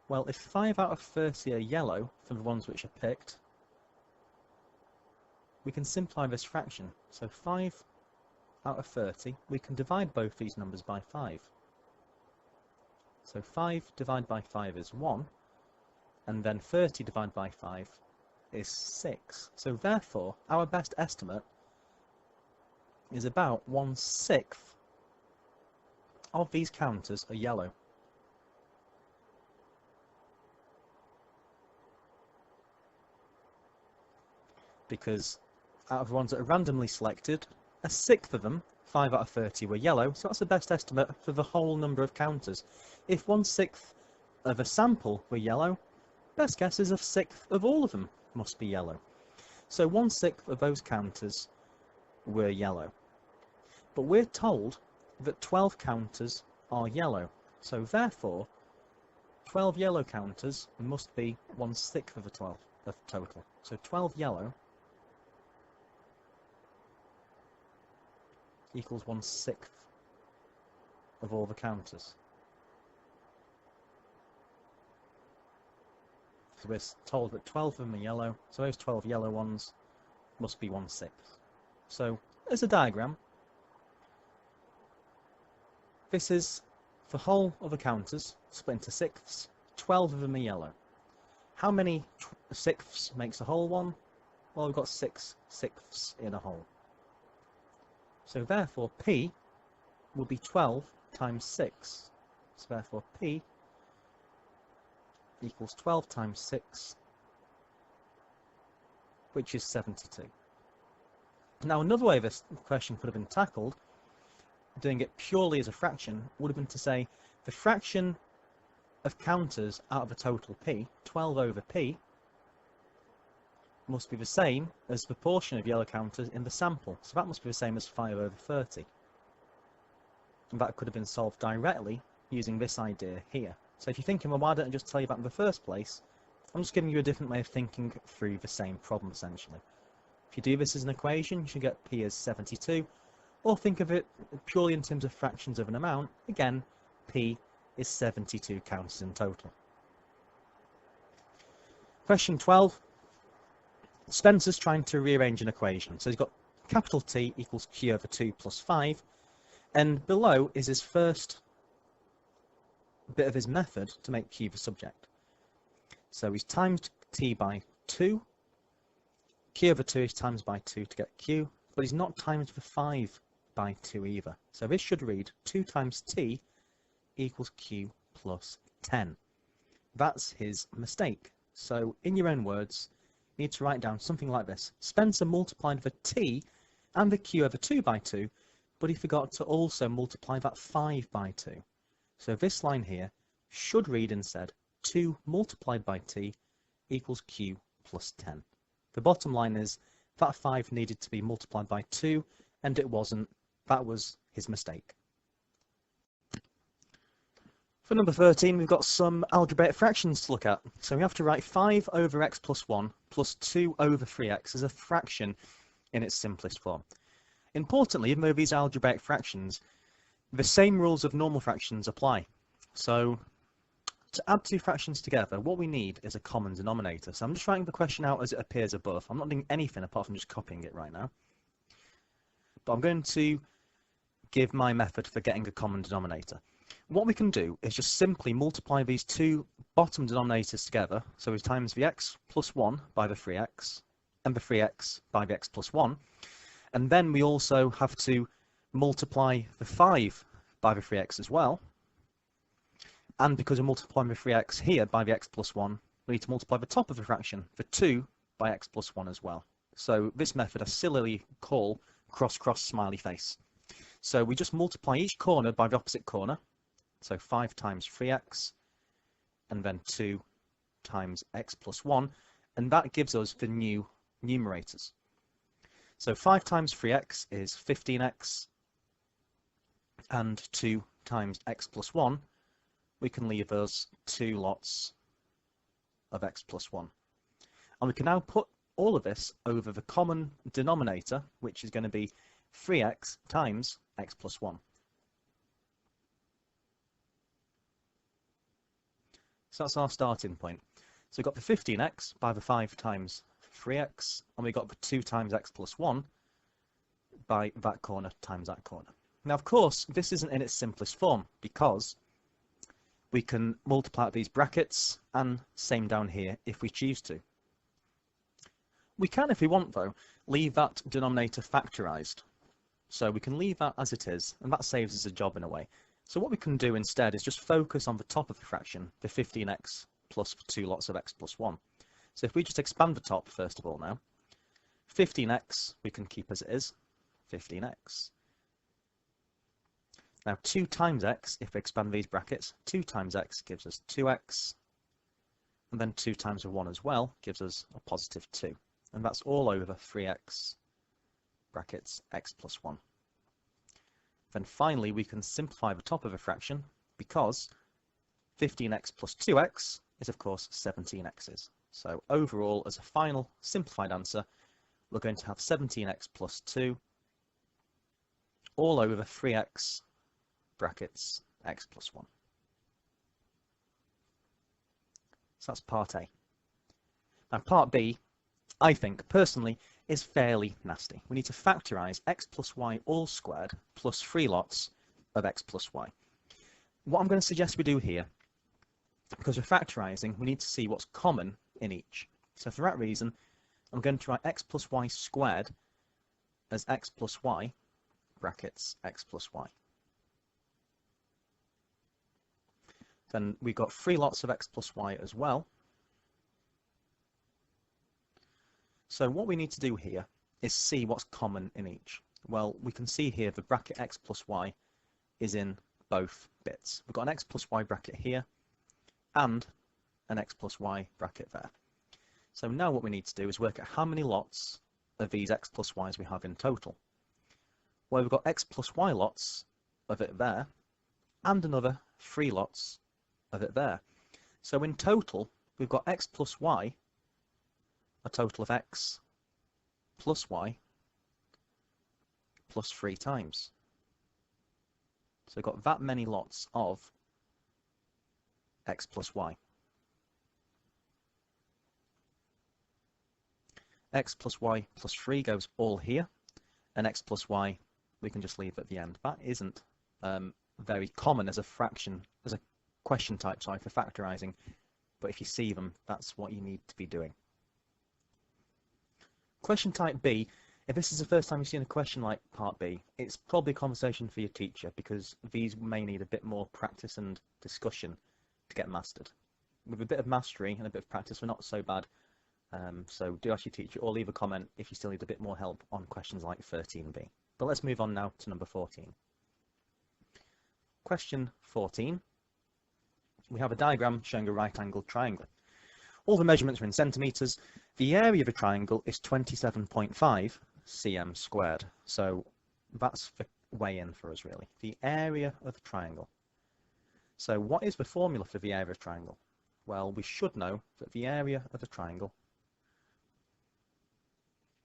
Well, if 5 out of 30 are yellow from the ones which are picked, we can simplify this fraction. So 5 out of 30, we can divide both these numbers by 5. So 5 divided by 5 is 1, and then 30 divided by 5 is 6. So therefore, our best estimate is about 1/6 of these counters are yellow. Because out of the ones that are randomly selected, 1/6 of them, 5 out of 30, were yellow, so that's the best estimate for the whole number of counters. If 1/6 of a sample were yellow, best guess is 1/6 of all of them must be yellow. So 1/6 of those counters were yellow. But we're told that 12 counters are yellow, so therefore 12 yellow counters must be 1/6 of the 12 of total. So 12 yellow equals 1/6 of all the counters. So we're told that 12 of them are yellow, so those 12 yellow ones must be 1/6. So as a diagram, this is the whole of the counters split into sixths. 12 of them are yellow. How many sixths makes a whole one? Well, we've got 6 sixths in a whole. So therefore P will be 12 times 6. So therefore P equals 12 times 6, which is 72. Now another way this question could have been tackled, doing it purely as a fraction, would have been to say the fraction of counters out of the total P, 12 over P, must be the same as the proportion of yellow counters in the sample. So that must be the same as 5 over 30. And that could have been solved directly using this idea here. So if you're thinking, well, why don't I just tell you that in the first place? I'm just giving you a different way of thinking through the same problem, essentially. If you do this as an equation, you should get P as 72, or think of it purely in terms of fractions of an amount. Again, P is 72 counters in total. Question 12. Spencer's trying to rearrange an equation. So he's got capital T equals Q over 2 plus 5, and below is his first bit of his method to make Q the subject. So he's times T by 2, Q over 2 is times by 2 to get Q, but he's not times the 5 by 2 either. So this should read 2 times T equals Q plus 10. That's his mistake. So in your own words, you need to write down something like this. Spencer multiplied the T and the Q over 2 by 2, but he forgot to also multiply that 5 by 2. So this line here should read instead 2 multiplied by T equals Q plus 10. The bottom line is that 5 needed to be multiplied by 2, and it wasn't. That was his mistake. For number 13, we've got some algebraic fractions to look at. So we have to write 5 over x plus 1 plus 2 over 3x as a fraction in its simplest form. Importantly, even though these are algebraic fractions, the same rules of normal fractions apply. So to add two fractions together, what we need is a common denominator. So I'm just writing the question out as it appears above. I'm not doing anything apart from just copying it right now. But I'm going to give my method for getting a common denominator. What we can do is just simply multiply these two bottom denominators together. So we times the x plus 1 by the 3x and the 3x by the x plus 1. And then we also have to multiply the 5 by the 3x as well. And because we're multiplying the 3x here by the x plus 1, we need to multiply the top of the fraction, the 2, by x plus 1 as well. So this method I sillily call cross-cross smiley face. So we just multiply each corner by the opposite corner. So 5 times 3x, and then 2 times x plus 1, and that gives us the new numerators. So 5 times 3x is 15x, and 2 times x plus 1, we can leave us 2 lots of x plus 1. And we can now put all of this over the common denominator, which is going to be 3x times x plus 1. So that's our starting point. So we've got the 15x by the 5 times 3x, and we've got the 2 times x plus 1 by that corner times that corner. Now, of course, this isn't in its simplest form, because we can multiply out these brackets, and same down here if we choose to. We can, if we want, though, leave that denominator factorised. So we can leave that as it is, and that saves us a job in a way. So what we can do instead is just focus on the top of the fraction, the 15x plus 2 lots of x plus 1. So if we just expand the top first of all now, 15x we can keep as it is, 15x. Now 2 times x, if we expand these brackets, 2 times x gives us 2x, and then 2 times a 1 as well gives us a positive 2. And that's all over 3x brackets x plus 1. Then finally we can simplify the top of a fraction, because 15x plus 2x is of course 17x's. So overall, as a final simplified answer, we're going to have 17x plus 2 all over 3x brackets x plus 1. So that's part A. Now part B, I think personally, is fairly nasty. We need to factorise x plus y all squared plus 3 lots of x plus y. What I'm going to suggest we do here, because we're factorising, we need to see what's common in each. So for that reason, I'm going to write x plus y squared as x plus y brackets x plus y. Then we've got 3 lots of x plus y as well. So what we need to do here is see what's common in each. Well, we can see here the bracket x plus y is in both bits. We've got an x plus y bracket here and an x plus y bracket there. So now what we need to do is work out how many lots of these x plus y's we have in total. Well, we've got x plus y lots of it there, and another 3 lots of it there. So in total, we've got x plus y, a total of x plus y plus 3 times. So we've got that many lots of x plus y. X plus y plus 3 goes all here, and x plus y we can just leave at the end. That isn't very common as a fraction, as a question type, sorry, for factorising, but if you see them, that's what you need to be doing. Question type B, if this is the first time you've seen a question like part B, it's probably a conversation for your teacher because these may need a bit more practice and discussion to get mastered. With a bit of mastery and a bit of practice, we're not so bad. So do ask your teacher or leave a comment if you still need a bit more help on questions like 13b. But let's move on now to number 14. Question 14. We have a diagram showing a right-angled triangle. All the measurements are in centimetres. The area of a triangle is 27.5 cm squared. So that's the way in for us really. The area of a triangle. So what is the formula for the area of a triangle? Well, we should know that the area of a triangle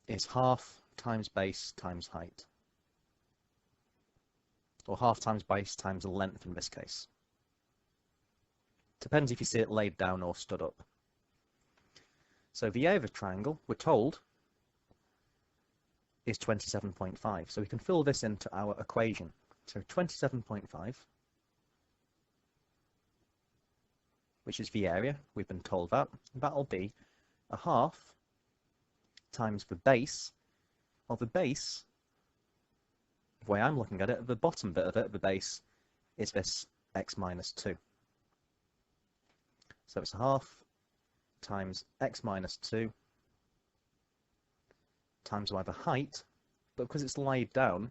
is half times base times height. Or half times base times length in this case. Depends if you see it laid down or stood up. So the area of a triangle, we're told, is 27.5. So we can fill this into our equation. So 27.5, which is the area, we've been told that, that'll be a half times the base. Well, the base, the way I'm looking at it, the bottom bit of it, the base, is this x minus 2. So it's a half times x minus 2 times by the height, but because it's laid down,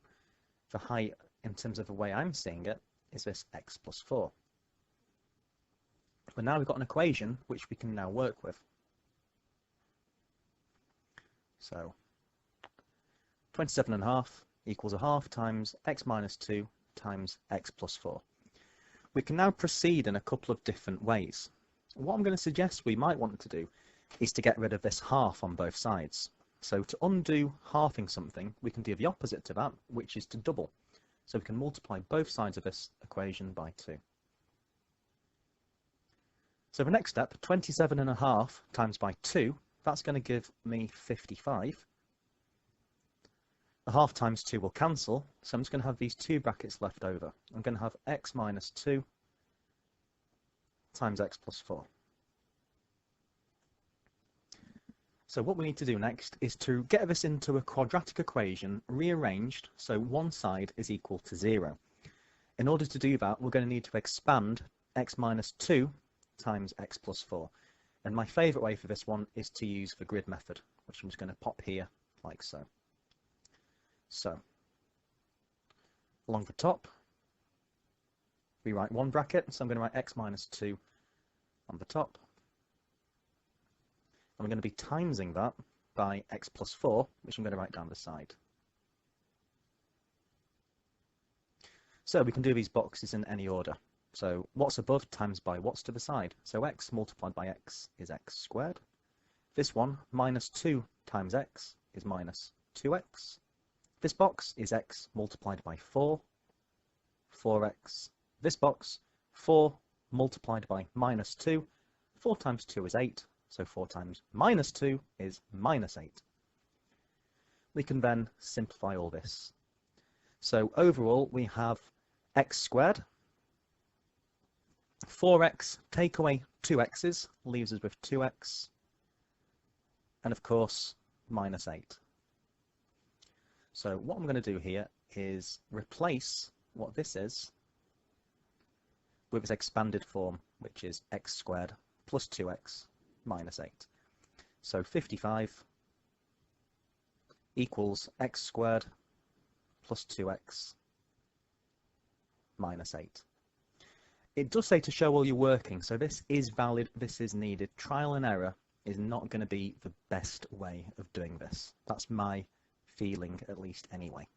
the height in terms of the way I'm seeing it is this x plus 4. But now we've got an equation which we can now work with. So 27.5 equals a half times x minus 2 times x plus 4. We can now proceed in a couple of different ways. What I'm going to suggest we might want to do is to get rid of this half on both sides. So to undo halving something, we can do the opposite to that, which is to double. So we can multiply both sides of this equation by 2. So the next step, 27.5 times by 2, that's going to give me 55. A half times 2 will cancel, so I'm just going to have these two brackets left over. I'm going to have x minus 2 times x plus 4. So what we need to do next is to get this into a quadratic equation rearranged so one side is equal to 0. In order to do that, we're going to need to expand x minus 2 times x plus 4. And my favourite way for this one is to use the grid method, which I'm just going to pop here like so. So, along the top, we write one bracket, so I'm going to write x minus 2 on the top. And we're going to be timesing that by x plus 4, which I'm going to write down the side. So we can do these boxes in any order. So what's above times by what's to the side. So x multiplied by x is x squared. This one, minus 2 times x is minus 2x. This box is x multiplied by 4, 4x. This box, 4 multiplied by minus 2. 4 times 2 is 8, so 4 times minus 2 is minus 8. We can then simplify all this. So overall, we have x squared. 4x, take away 2 x's, leaves us with 2x, and of course, minus 8. So what I'm going to do here is replace what this is with its expanded form, which is x squared plus 2x minus 8. So 55 equals x squared plus 2x minus 8. It does say to show all your working, so this is valid, this is needed. Trial and error is not going to be the best way of doing this. That's my feeling, at least anyway.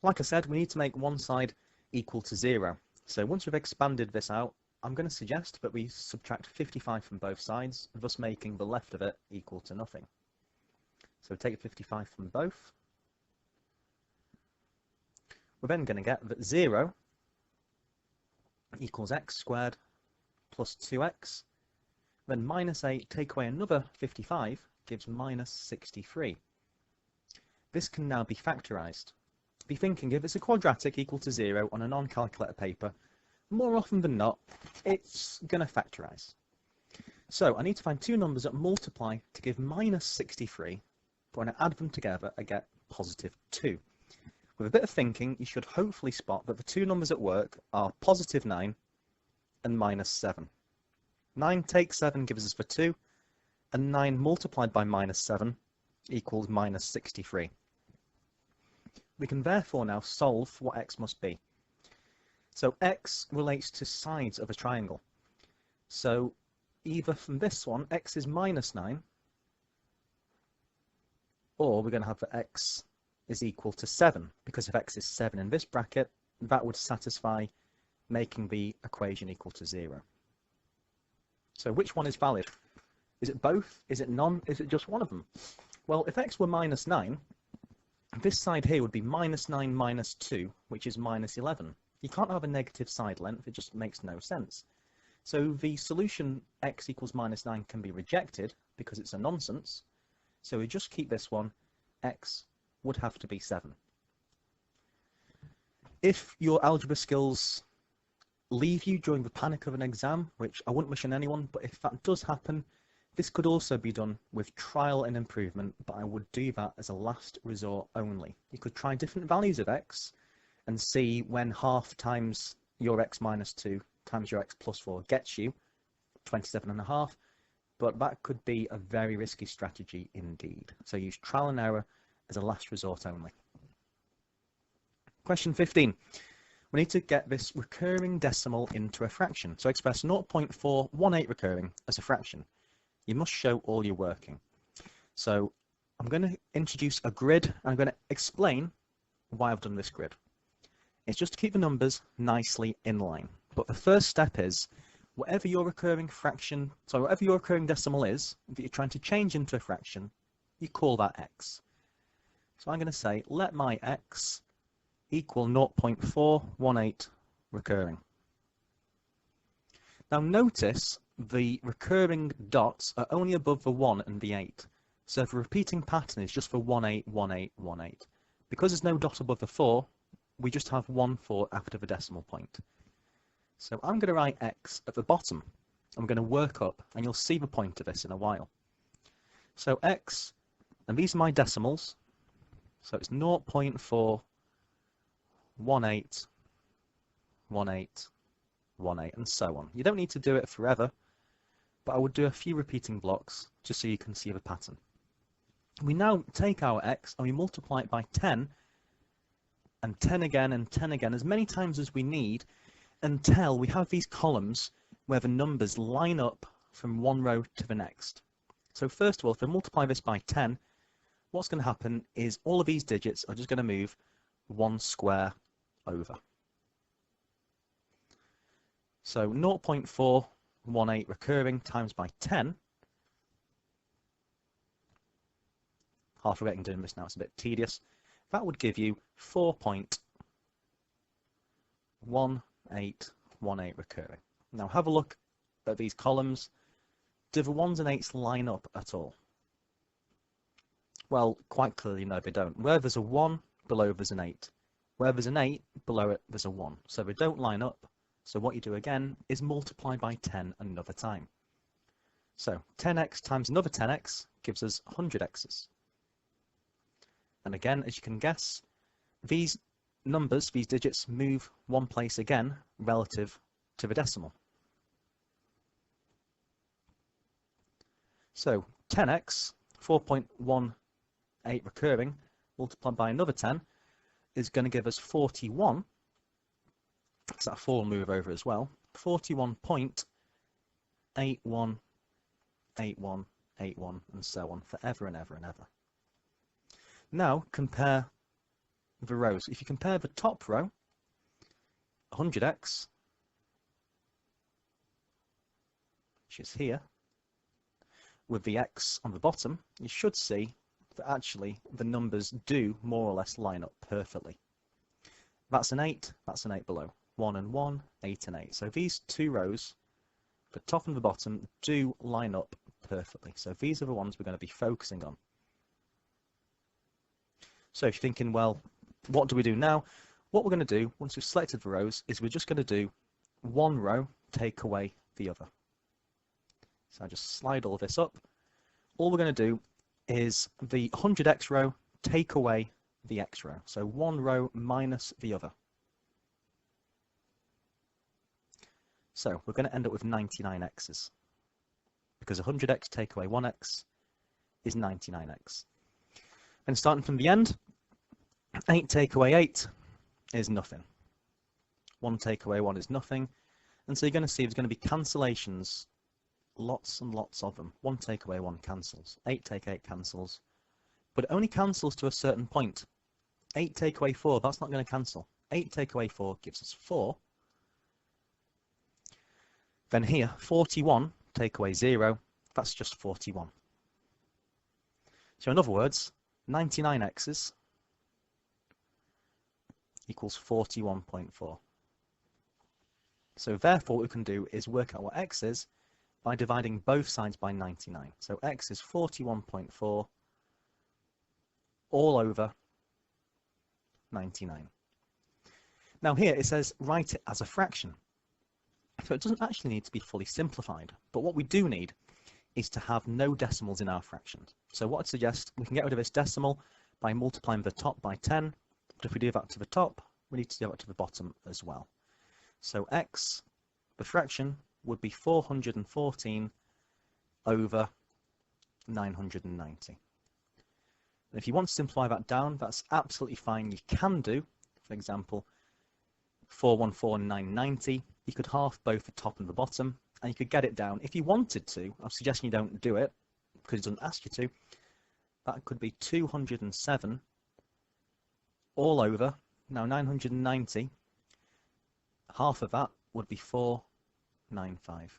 Like I said, we need to make one side equal to 0. So once we've expanded this out, I'm going to suggest that we subtract 55 from both sides, thus making the left of it equal to nothing. So take 55 from both. We're then going to get that 0 equals x squared plus 2x. Then minus 8, take away another 55, gives minus 63. This can now be factorised. Be thinking, if it's a quadratic equal to 0 on a non-calculator paper, more often than not, it's going to factorise. So I need to find two numbers that multiply to give minus 63, but when I add them together, I get positive 2. With a bit of thinking, you should hopefully spot that the two numbers at work are positive 9 and minus 7. 9 take 7 gives us the 2, and 9 multiplied by minus 7 equals minus 63. We can therefore now solve what x must be. So x relates to sides of a triangle. So either from this one, x is minus 9, or we're going to have that x is equal to 7, because if x is 7 in this bracket, that would satisfy making the equation equal to 0. So which one is valid? Is it both? Is it none? Is it just one of them? Well, if x were minus 9, this side here would be minus 9 minus 2, which is minus 11. You can't have a negative side length, it just makes no sense. So the solution x equals minus 9 can be rejected because it's a nonsense. So we just keep this one, x would have to be 7. If your algebra skills leave you during the panic of an exam, which I wouldn't wish on anyone, but if that does happen, this could also be done with trial and improvement, but I would do that as a last resort only. You could try different values of x and see when half times your x minus 2 times your x plus 4 gets you 27.5, but that could be a very risky strategy indeed. So use trial and error as a last resort only. Question 15. We need to get this recurring decimal into a fraction. So express 0.418 recurring as a fraction. You must show all your working. So I'm going to introduce a grid, and I'm going to explain why I've done this grid. It's just to keep the numbers nicely in line. But the first step is, whatever your recurring fraction, so whatever your recurring decimal is, that you're trying to change into a fraction, you call that x. So I'm going to say, let my x equal 0.418 recurring. Now notice the recurring dots are only above the 1 and the 8. So the repeating pattern is just for 1, 8, 1, 8, 1, 8. Because there's no dot above the 4, we just have 1 4 after the decimal point. So I'm going to write x at the bottom. I'm going to work up, and you'll see the point of this in a while. So x, and these are my decimals, so it's 0.418, 18, 18, and so on. You don't need to do it forever, but I would do a few repeating blocks just so you can see the pattern. We now take our x and we multiply it by 10, and 10 again, and 10 again, as many times as we need, until we have these columns where the numbers line up from one row to the next. So first of all, if I multiply this by 10, what's going to happen is all of these digits are just going to move one square over. So 0.418 recurring times by 10. Half forgetting doing this now, it's a bit tedious. That would give you 4.1818 recurring. Now have a look at these columns. Do the 1s and 8s line up at all? Well, quite clearly, no, they don't. Where there's a 1, below there's an 8. Where there's an 8, below it there's a 1. So they don't line up. So what you do again is multiply by 10 another time. So 10x times another 10x gives us 100x's. And again, as you can guess, these numbers, these digits, move one place again relative to the decimal. So 10x, 4.18 recurring, multiplied by another 10, is going to give us 41. So that 4 will move over as well. 41.8118. 8, 1, 8, 1, and so on forever and ever and ever. Now compare the rows. If you compare the top row, 100x, which is here, with the x on the bottom, you should see that actually the numbers do more or less line up perfectly. That's an 8, that's an 8 below. 1 and 1, 8 and 8. So these two rows, the top and the bottom, do line up perfectly. So these are the ones we're going to be focusing on. So if you're thinking, well, what do we do now? What we're going to do, once we've selected the rows, is we're just going to do one row, take away the other. So I just slide all this up. All we're going to do is the 100x row, take away the x row. So one row minus the other. So we're going to end up with 99x's, because 100x take away 1x is 99x. And starting from the end, 8 take away 8 is nothing. 1 take away 1 is nothing. And so you're going to see there's going to be cancellations, lots and lots of them. 1 take away 1 cancels. 8 take 8 cancels. But it only cancels to a certain point. 8 take away 4, that's not going to cancel. 8 take away 4 gives us 4. Then here, 41 take away 0, that's just 41. So in other words, 99x's equals 41.4. So therefore what we can do is work out what x is by dividing both sides by 99. So x is 41.4 all over 99. Now here it says write it as a fraction. So it doesn't actually need to be fully simplified, but what we do need is to have no decimals in our fractions. So what I'd suggest, we can get rid of this decimal by multiplying the top by 10, but if we do that to the top, we need to do that to the bottom as well. So x, the fraction, would be 414 over 990. And if you want to simplify that down, that's absolutely fine. You can do, for example, 414,990. You could halve both the top and the bottom, and you could get it down. If you wanted to, I'm suggesting you don't do it, because it doesn't ask you to. That could be 207 all over. Now 990, half of that would be 495.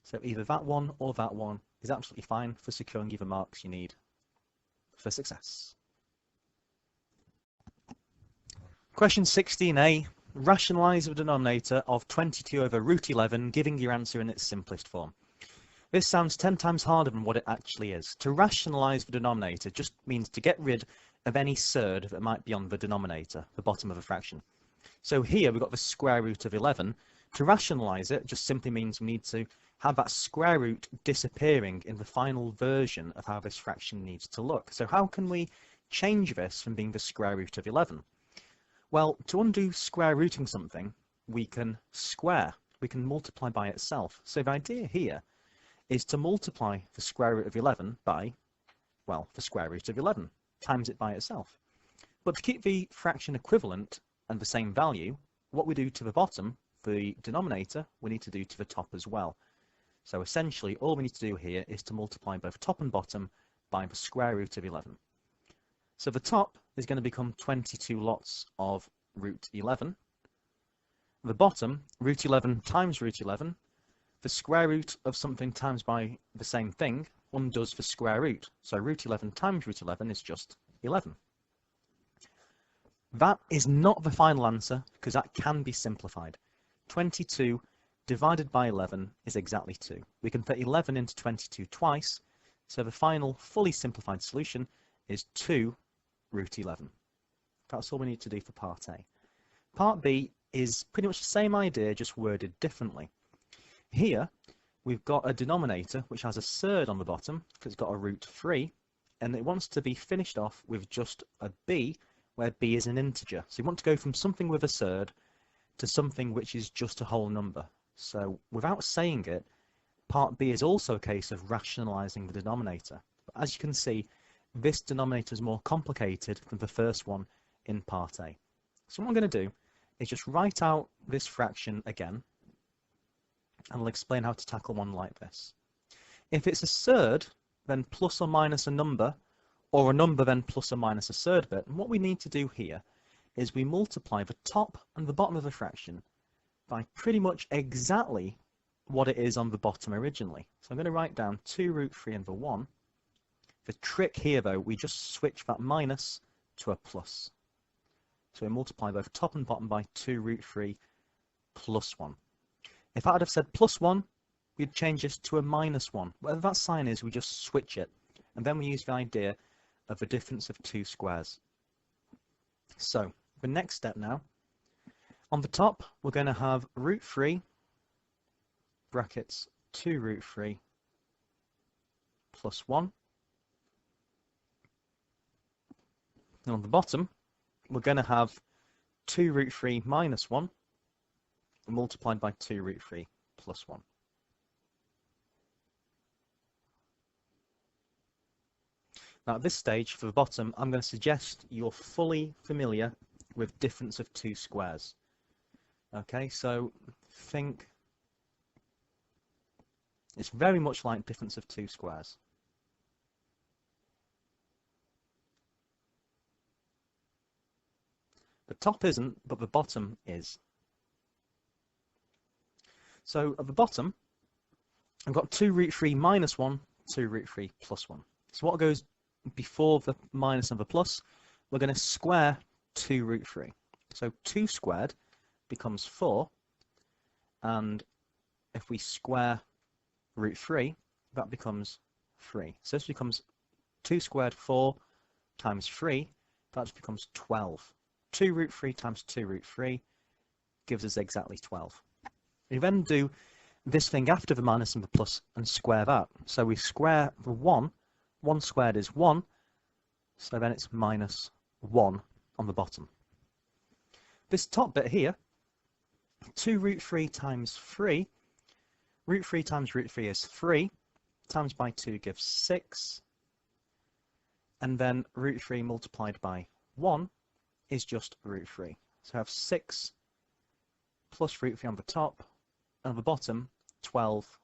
So either that one or that one is absolutely fine for securing you the marks you need for success. Question 16a. Rationalise the denominator of 22 over root 11, giving your answer in its simplest form. This sounds 10 times harder than what it actually is. To rationalise the denominator just means to get rid of any surd that might be on the denominator, the bottom of a fraction. So here we've got the square root of 11. To rationalise it just simply means we need to have that square root disappearing in the final version of how this fraction needs to look. So how can we change this from being the square root of 11? Well, to undo square rooting something, we can square. We can multiply by itself. So the idea here is to multiply the square root of 11 by, well, the square root of 11, times it by itself. But to keep the fraction equivalent and the same value, what we do to the bottom, the denominator, we need to do to the top as well. So essentially, all we need to do here is to multiply both top and bottom by the square root of 11. So the top is going to become 22 lots of root 11. The bottom, root 11 times root 11. The square root of something times by the same thing undoes the square root. So root 11 times root 11 is just 11. That is not the final answer, because that can be simplified. 22 divided by 11 is exactly 2. We can put 11 into 22 twice, so the final fully simplified solution is 2 root 11. That's all we need to do for part A. Part B is pretty much the same idea, just worded differently. Here, we've got a denominator which has a surd on the bottom, because it's got a root 3, and it wants to be finished off with just a b, where b is an integer. So you want to go from something with a surd to something which is just a whole number. So without saying it, part B is also a case of rationalising the denominator. But as you can see, this denominator is more complicated than the first one in part A. So what I'm going to do is just write out this fraction again, and I'll explain how to tackle one like this. If it's a surd, then plus or minus a number, or a number then plus or minus a surd bit. And what we need to do here is we multiply the top and the bottom of a fraction by pretty much exactly what it is on the bottom originally. So I'm going to write down 2 root 3 over 1. The trick here, though, we just switch that minus to a plus. So we multiply both top and bottom by 2 root 3 plus 1. If I'd have said plus 1, we'd change this to a minus 1. Whatever that sign is, we just switch it. And then we use the idea of the difference of 2 squares. So the next step now, on the top, we're going to have root 3 brackets 2 root 3 plus 1. And on the bottom, we're going to have 2 root 3 minus 1 multiplied by 2 root 3 plus 1. Now at this stage, for the bottom, I'm going to suggest you're fully familiar with difference of 2 squares. Okay, so think it's very much like difference of 2 squares. The top isn't, but the bottom is. So at the bottom, I've got 2 root 3 minus 1, 2 root 3 plus 1. So what goes before the minus and the plus? We're going to square 2 root 3. So 2 squared becomes 4, and if we square root 3, that becomes 3. So this becomes 2 squared 4 times 3, that becomes 12. 2 root 3 times 2 root 3 gives us exactly 12. We then do this thing after the minus and the plus and square that. So we square the 1, 1 squared is 1, so then it's minus 1 on the bottom. This top bit here, 2 root 3 times 3, root 3 times root 3 is 3, times by 2 gives 6, and then root 3 multiplied by 1 is just root 3. So I have 6 plus root 3 on the top, and on the bottom 12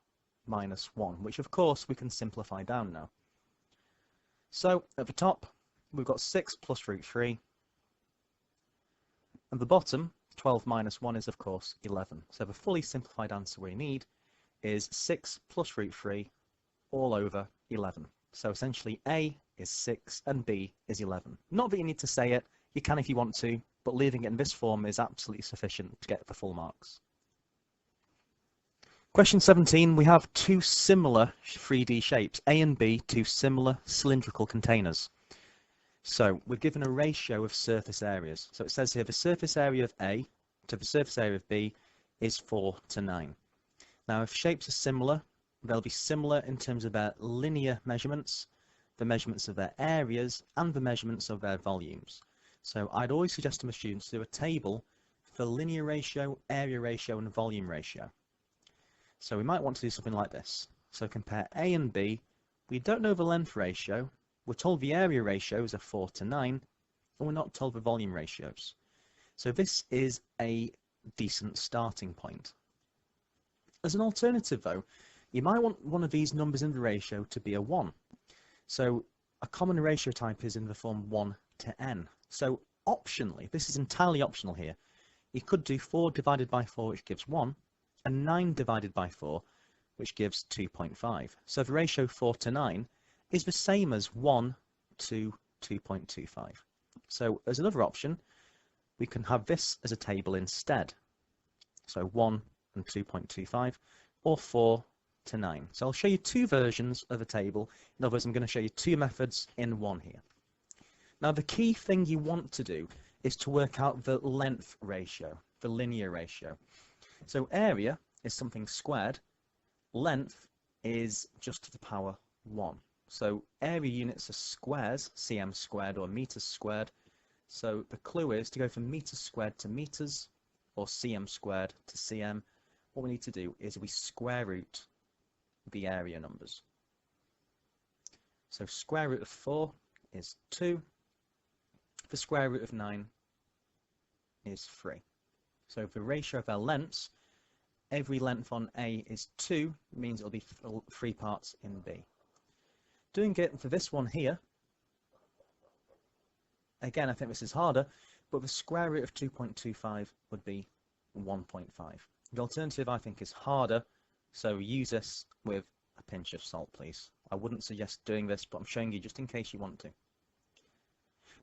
minus 1, which of course we can simplify down now. So at the top we've got 6 plus root 3, and the bottom 12 minus 1 is of course 11. So the fully simplified answer we need is 6 plus root 3 all over 11. So essentially A is 6 and B is 11. Not that you need to say it, you can if you want to, but leaving it in this form is absolutely sufficient to get the full marks. Question 17, we have 2 similar 3D shapes, A and B, 2 similar cylindrical containers. So we're given a ratio of surface areas. So it says here the surface area of A to the surface area of B is 4 to 9. Now if shapes are similar, they'll be similar in terms of their linear measurements, the measurements of their areas, and the measurements of their volumes. So I'd always suggest to my students to do a table for linear ratio, area ratio, and volume ratio. So we might want to do something like this. So compare A and B. We don't know the length ratio. We're told the area ratios are 4 to 9, and we're not told the volume ratios. So this is a decent starting point. As an alternative, though, you might want one of these numbers in the ratio to be a 1. So a common ratio type is in the form 1 to n. So optionally, this is entirely optional here, you could do 4 divided by 4, which gives 1, and 9 divided by 4, which gives 2.5. So the ratio 4 to 9 is the same as 1 to 2.25. So as another option, we can have this as a table instead. So 1 and 2.25, or 4 to 9. So I'll show you 2 versions of a table. In other words, I'm going to show you 2 methods in one here. Now the key thing you want to do is to work out the length ratio, the linear ratio. So area is something squared, length is just to the power 1. So area units are squares, cm squared or meters squared. So the clue is to go from meters squared to meters, or cm squared to cm. What we need to do is we square root the area numbers. So square root of 4 is 2. The square root of 9 is 3. So the ratio of our lengths every length on A is 2 means it'll be 3 parts in B. Doing it for this one here, again I think this is harder, but the square root of 2.25 would be 1.5. The alternative I think is harder, so use this with a pinch of salt, please. I wouldn't suggest doing this, but I'm showing you just in case you want to.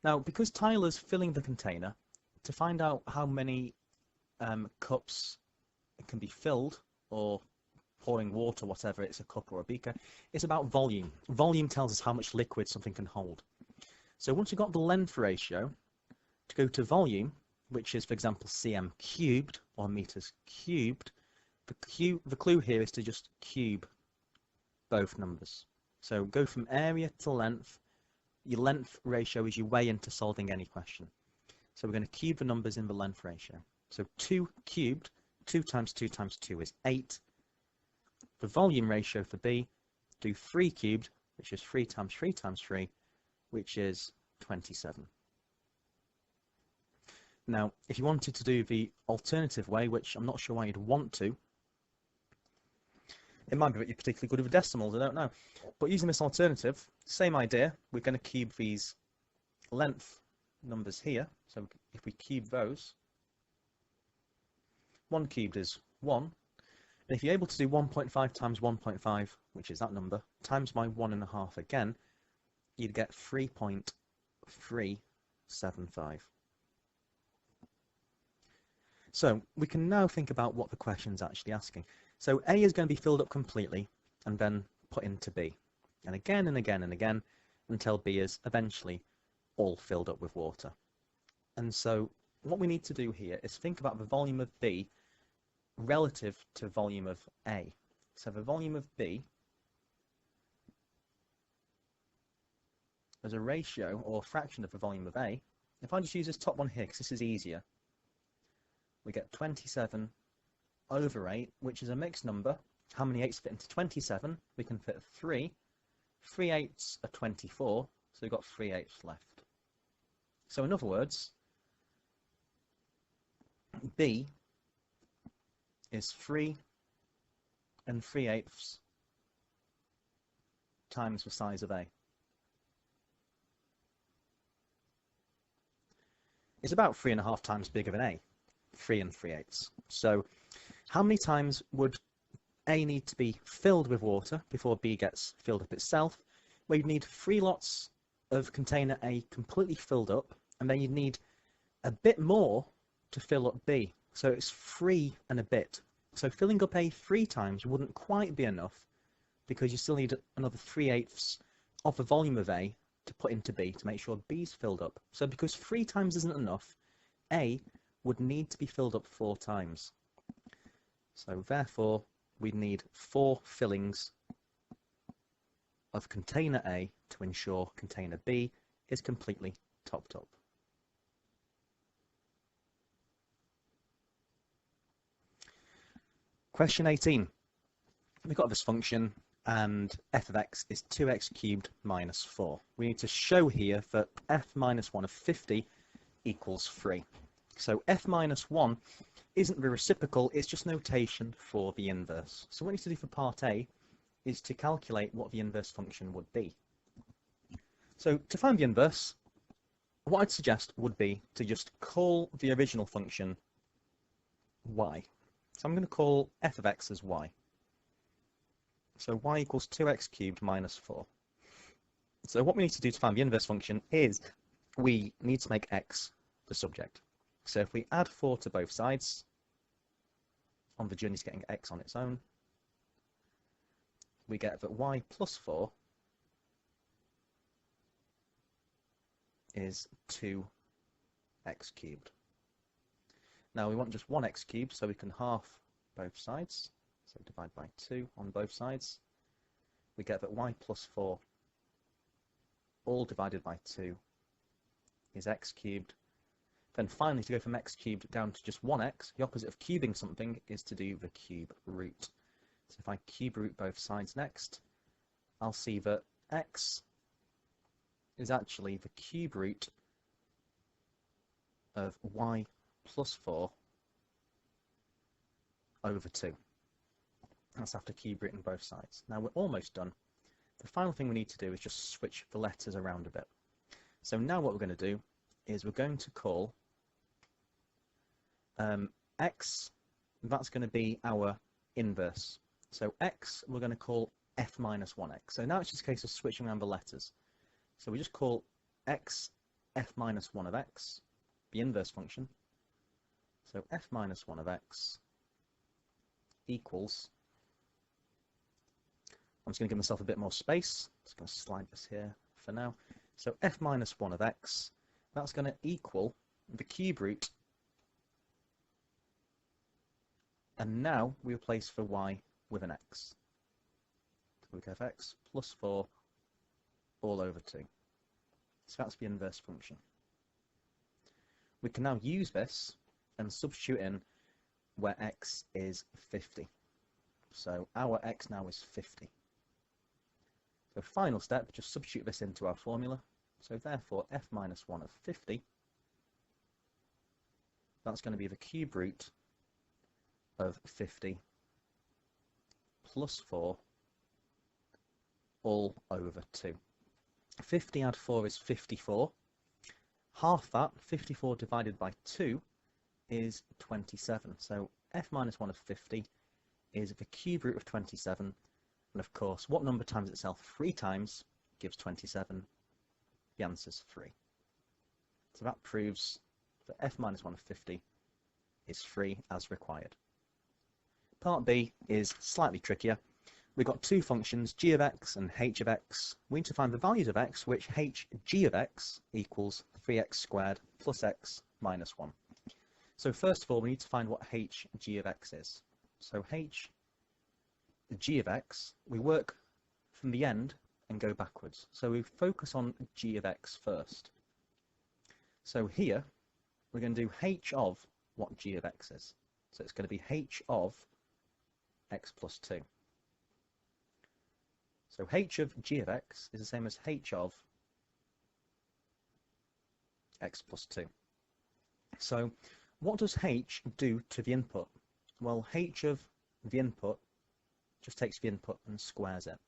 Now, because Tyler's filling the container, to find out how many cups can be filled, or pouring water, whatever, it's a cup or a beaker, it's about volume. Volume tells us how much liquid something can hold. So once you've got the length ratio, to go to volume, which is, for example, cm cubed or meters cubed, the clue here is to just cube both numbers. So go from area to length. Your length ratio is your way into solving any question. So we're going to cube the numbers in the length ratio. So 2 cubed, 2 times 2 times 2 is 8. The volume ratio for B, do 3 cubed, which is 3 times 3 times 3, which is 27. Now, if you wanted to do the alternative way, which I'm not sure why you'd want to, it might be that you're particularly good with decimals, I don't know. But using this alternative, same idea, we're going to cube these length numbers here. So if we cube those, 1 cubed is 1. And if you're able to do 1.5 times 1.5, which is that number, times my 1.5 again, you'd get 3.375. So we can now think about what the question's actually asking. So A is going to be filled up completely and then put into B. And again and again and again until B is eventually all filled up with water. And so what we need to do here is think about the volume of B relative to volume of A. So the volume of B as a ratio or fraction of the volume of A, if I just use this top one here because this is easier, we get 27 over 8, which is a mixed number. How many 8s fit into 27? We can fit 3. 3 8s are 24, so we've got 3 8s left. So in other words, B is 3 3/8 times the size of A. It's about 3.5 times bigger than A, 3 3/8. So how many times would A need to be filled with water before B gets filled up itself? Well, you'd need 3 lots of container A completely filled up, and then you'd need a bit more to fill up B. So it's 3 and a bit. So filling up A 3 times wouldn't quite be enough, because you still need another 3/8 of the volume of A to put into B to make sure B's filled up. So because 3 times isn't enough, A would need to be filled up 4 times. So therefore, we'd need 4 fillings of container A to ensure container B is completely topped up. Question 18. We've got this function and f of x is 2x cubed minus 4. We need to show here that f minus 1 of 50 equals 3. So f minus 1 isn't the reciprocal, it's just notation for the inverse. So what we need to do for part A is to calculate what the inverse function would be. So to find the inverse, what I'd suggest would be to just call the original function y. So I'm going to call f of x as y. So y equals 2x cubed minus 4. So what we need to do to find the inverse function is we need to make x the subject. So if we add 4 to both sides, on the journey to getting x on its own, we get that y plus 4 is 2x cubed. Now we want just 1x cubed, so we can half both sides. So divide by 2 on both sides. We get that y plus 4 all divided by 2 is x cubed. Then finally, to go from x cubed down to just 1x, the opposite of cubing something is to do the cube root. So if I cube root both sides next, I'll see that x is actually the cube root of y plus 4 over 2. That's after cube rooting both sides. Now we're almost done. The final thing we need to do is just switch the letters around a bit. So now what we're going to do is we're going to call x, that's going to be our inverse. So x we're going to call f minus 1x. So now it's just a case of switching around the letters. So we just call x f minus 1 of x, the inverse function. So f minus 1 of x equals, I'm just going to give myself a bit more space. Just going to slide this here for now. So f minus 1 of x, that's going to equal the cube root. And now we replace for y with an x. So we have x plus 4 all over 2. So that's the inverse function. We can now use this and substitute in where x is 50. So our x now is 50. So final step, just substitute this into our formula. So therefore f minus 1 of 50, that's going to be the cube root of 50 plus 4 all over 2. 50 add 4 is 54. Half that, 54 divided by 2, is 27. So f minus 1 of 50 is the cube root of 27. And of course, what number times itself 3 times gives 27? The answer is 3. So that proves that f minus 1 of 50 is 3 as required. Part B is slightly trickier. We've got two functions, g of x and h of x. We need to find the values of x, which hg of x equals 3x squared plus x minus 1. So first of all, we need to find what hg of x is. So hg of x, we work from the end and go backwards. So we focus on g of x first. So here, we're going to do h of what g of x is. So it's going to be h of x plus 2. So h of g of x is the same as h of x plus 2. So what does h do to the input? Well, h of the input just takes the input and squares it.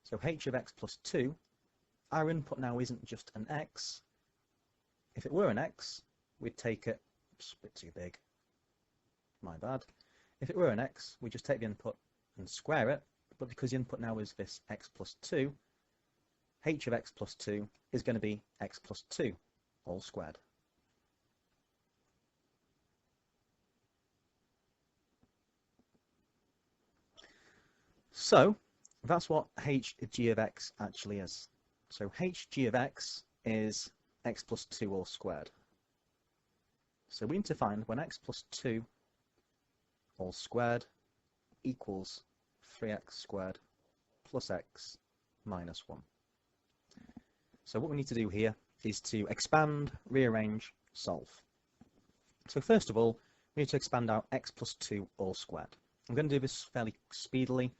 So h of x plus 2, our input now isn't just an x. If it were an x, we'd take it, it's a bit too big, my bad. If it were an x, we just take the input and square it, but because the input now is this x plus 2, h of x plus 2 is going to be x plus 2, all squared. So that's what hg of x actually is. So hg of x is x plus 2 all squared. So we need to find when x plus 2 all squared equals 3x squared plus x minus 1. So what we need to do here is to expand, rearrange, solve. So first of all, we need to expand out x plus 2 all squared. I'm going to do this fairly speedily.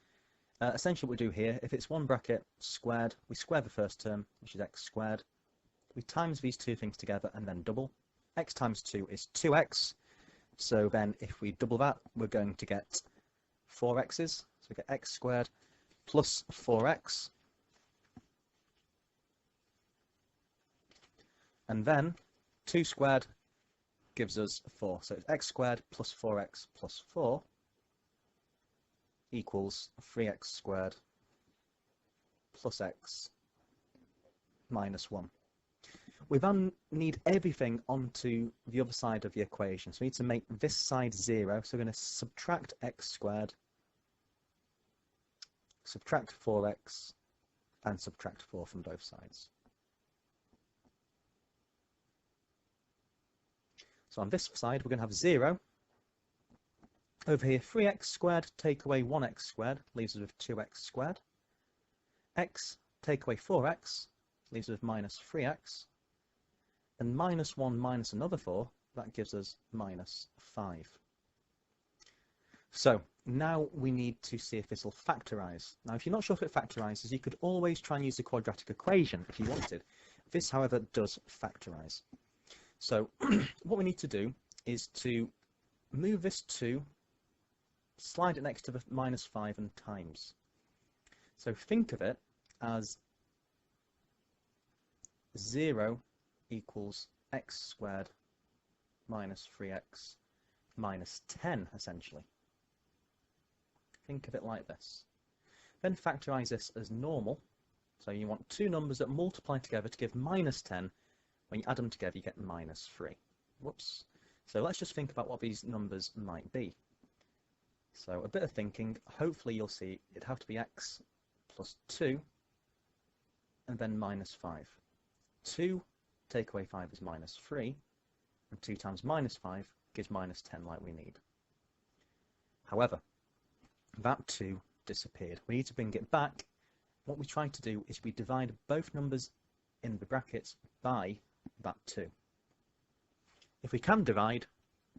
Essentially what we do here, if it's one bracket squared, we square the first term, which is x squared. We times these two things together and then double. X times 2 is 2x. So then if we double that, we're going to get 4x's. So we get x squared plus 4x. And then 2 squared gives us 4. So it's x squared plus 4x plus 4 equals 3x squared plus x minus 1. We then need everything onto the other side of the equation. So we need to make this side 0. So we're going to subtract x squared, subtract 4x, and subtract 4 from both sides. So on this side, we're going to have 0. Over here, 3x squared take away 1x squared, leaves us with 2x squared. X take away 4x, leaves us with minus 3x. And minus 1 minus another 4, that gives us minus 5. So now we need to see if this will factorise. Now if you're not sure if it factorises, you could always try and use the quadratic equation if you wanted. This, however, does factorise. So what we need to do is to move this 2 slide it next to the minus 5 and times. So think of it as 0 equals x squared minus 3x minus 10, essentially. Think of it like this. Then factorise this as normal. So you want two numbers that multiply together to give minus 10. When you add them together, you get minus 3. Whoops. So let's just think about what these numbers might be. So a bit of thinking. Hopefully you'll see it'd have to be x plus 2 and then minus 5. 2 take away 5 is minus 3, and 2 times minus 5 gives minus 10 like we need. However, that 2 disappeared. We need to bring it back. What we try to do is we divide both numbers in the brackets by that 2. If we can divide,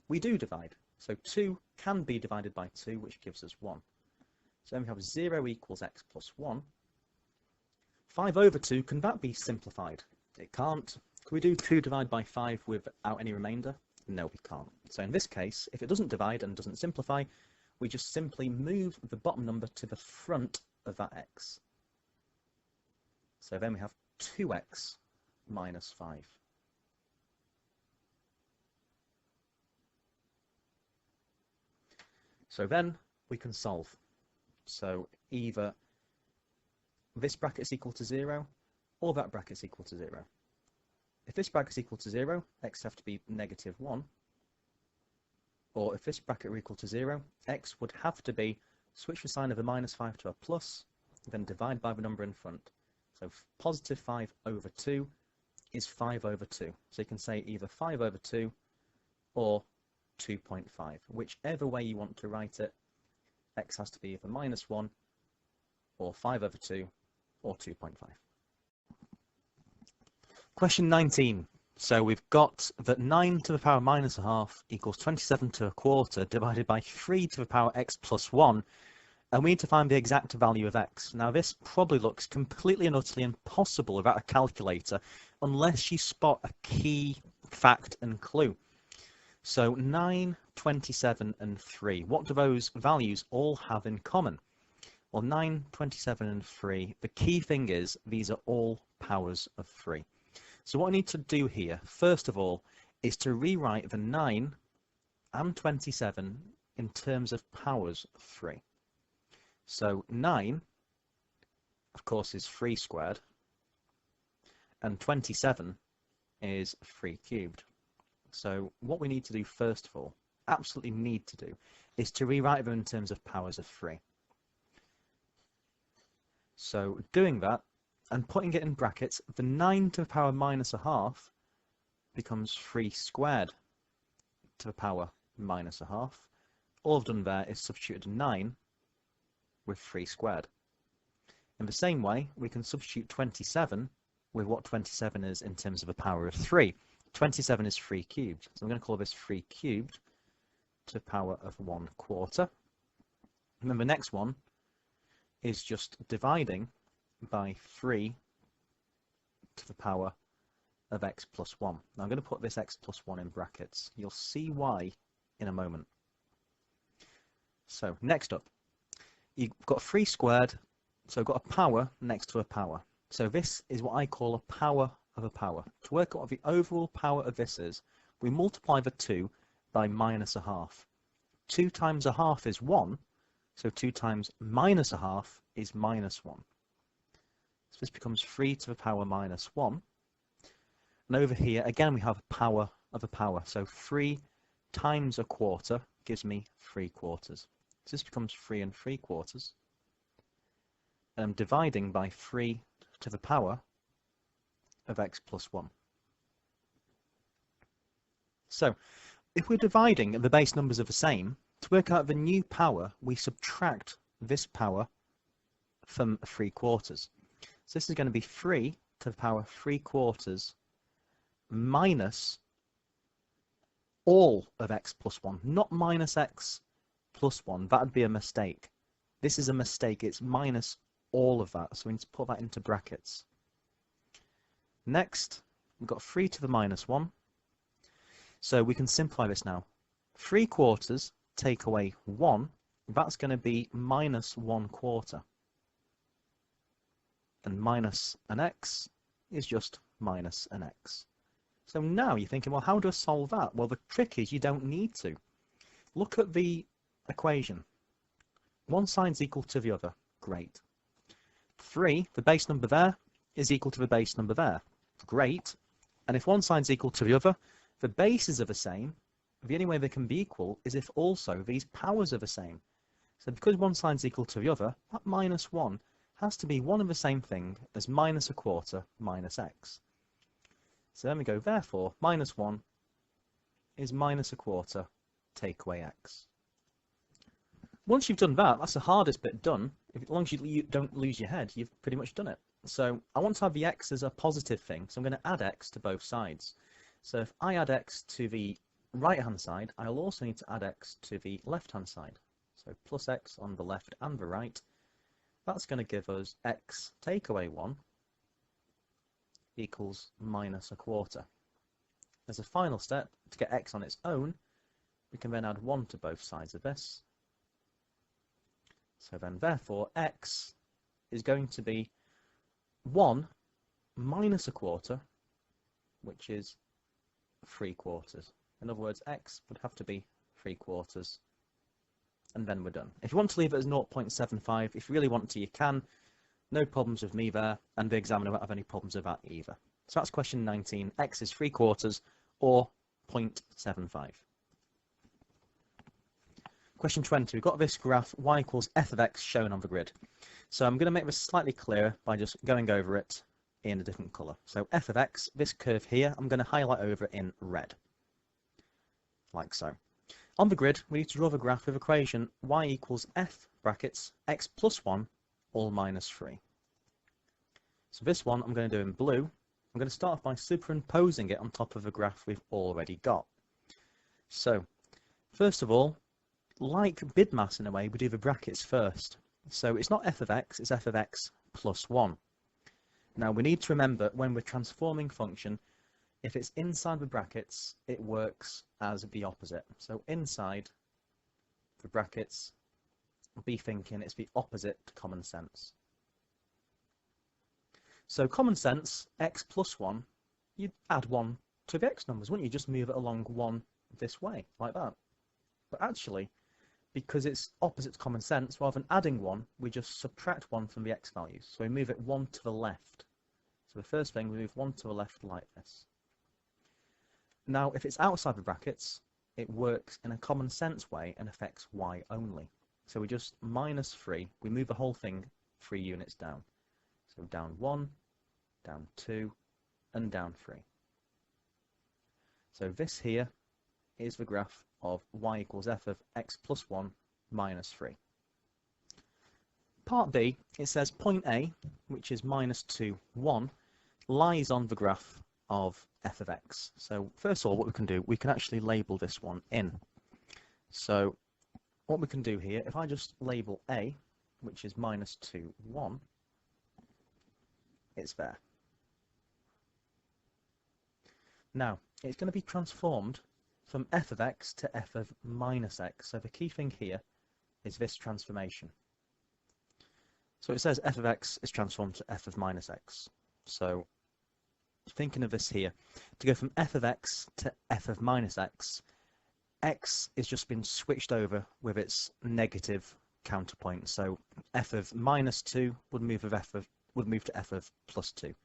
we do divide. So 2 can be divided by 2, which gives us 1. So then we have 0 equals x plus 1. 5 over 2, can that be simplified? It can't. Can we do 2 divided by 5 without any remainder? No, we can't. So in this case, if it doesn't divide and doesn't simplify, we just simply move the bottom number to the front of that x. So then we have 2x minus 5. So then we can solve. So either this bracket is equal to 0 or that bracket is equal to 0. If this bracket is equal to 0, x have to be negative 1. Or if this bracket were equal to 0, x would have to be switch the sign of a minus 5 to a plus, then divide by the number in front. So positive 5 over 2 is 5 over 2. So you can say either 5 over 2 or 2.5. Whichever way you want to write it, x has to be either minus 1 or 5 over 2 or 2.5. Question 19. So we've got that 9 to the power minus a half equals 27 to a quarter divided by 3 to the power x plus 1, and we need to find the exact value of x. Now this probably looks completely and utterly impossible without a calculator unless you spot a key fact and clue. So 9, 27 and 3, what do those values all have in common? Well, 9, 27 and 3, the key thing is these are all powers of 3. So what I need to do here, first of all, is to rewrite the 9 and 27 in terms of powers of 3. So 9, of course, is 3 squared, and 27 is 3 cubed. So what we need to do first of all, absolutely need to do, is to rewrite them in terms of powers of 3. So doing that, and putting it in brackets, the 9 to the power minus a half becomes 3 squared to the power minus a half. All I've done there is substituted 9 with 3 squared. In the same way, we can substitute 27 with what 27 is in terms of a power of 3. 27 is 3 cubed, so I'm going to call this 3 cubed to the power of 1 quarter. And then the next one is just dividing by 3 to the power of x plus 1. Now I'm going to put this x plus 1 in brackets. You'll see why in a moment. So next up, you've got 3 squared, so I've got a power next to a power. So this is what I call a power of a power. To work out what the overall power of this is, we multiply the 2 by minus a half. 2 times a half is 1, so 2 times minus a half is minus 1. So this becomes 3 to the power minus 1. And over here, again, we have a power of a power. So 3 times a quarter gives me 3 quarters. So this becomes 3 3/4. And I'm dividing by 3 to the power of x plus 1. So if we're dividing and the base numbers are the same, to work out the new power, we subtract this power from 3/4. So this is going to be 3 to the power 3/4 minus all of x plus 1, not minus x plus 1. That would be a mistake. This is a mistake. It's minus all of that. So we need to put that into brackets. Next, we've got 3 to the minus 1. So we can simplify this now. 3/4 take away 1 that's going to be minus 1/4. And minus an x is just minus an x. So now you're thinking, well, how do I solve that? Well, the trick is you don't need to. Look at the equation. One side's equal to the other. Great. 3, the base number there, is equal to the base number there. Great. And if one side's equal to the other, the bases are the same. The only way they can be equal is if also these powers are the same. So because one side's equal to the other, that minus 1 has to be one and the same thing as minus 1/4 minus x. So then we go, therefore, minus 1 is minus 1/4 take away x. Once you've done that, that's the hardest bit done. As long as you don't lose your head, you've pretty much done it. So I want to have the x as a positive thing, so I'm going to add x to both sides. So if I add x to the right-hand side, I'll also need to add x to the left-hand side. So plus x on the left and the right. That's going to give us x take away 1 equals minus 1/4. As a final step, to get x on its own, we can then add 1 to both sides of this. So then, therefore, x is going to be 1 minus 1/4, which is 3/4. In other words, x would have to be 3/4, and then we're done. If you want to leave it as 0.75, if you really want to, you can. No problems with me there, and the examiner won't have any problems with that either. So that's question 19. X is 3/4 or 0.75. Question 20. We've got this graph y equals f of x shown on the grid. So I'm going to make this slightly clearer by just going over it in a different colour. So f of x, this curve here, I'm going to highlight over in red, like so. On the grid, we need to draw the graph with equation y equals f brackets x plus 1 all minus 3. So this one I'm going to do in blue. I'm going to start off by superimposing it on top of the graph we've already got. So first of all, like BIDMAS in a way, we do the brackets first. So it's not f of x, it's f of x plus 1. Now we need to remember when we're transforming function, if it's inside the brackets, it works as the opposite. So inside the brackets, be thinking it's the opposite to common sense. So common sense, x plus 1, you'd add 1 to the x numbers, wouldn't you? Just move it along 1 this way, like that. But actually, because it's opposite to common sense, rather than adding 1, we just subtract 1 from the x values. So we move it 1 to the left. So the first thing, we move 1 to the left like this. Now, if it's outside the brackets, it works in a common sense way and affects y only. So we just minus 3, we move the whole thing 3 units down. So down 1, down 2, and down 3. So this here is the graph of y equals f of x plus 1 minus 3. Part B, it says point A, which is minus 2, 1, lies on the graph of f of x. So first of all, what we can do, we can actually label this one in. So what we can do here, if I just label A, which is minus 2, 1, it's there. Now, it's going to be transformed from f of x to f of minus x. So the key thing here is this transformation. So it says f of x is transformed to f of minus x. So thinking of this here, to go from f of x to f of minus x, x is just been switched over with its negative counterpoint. So f of minus 2 would move to f of plus 2.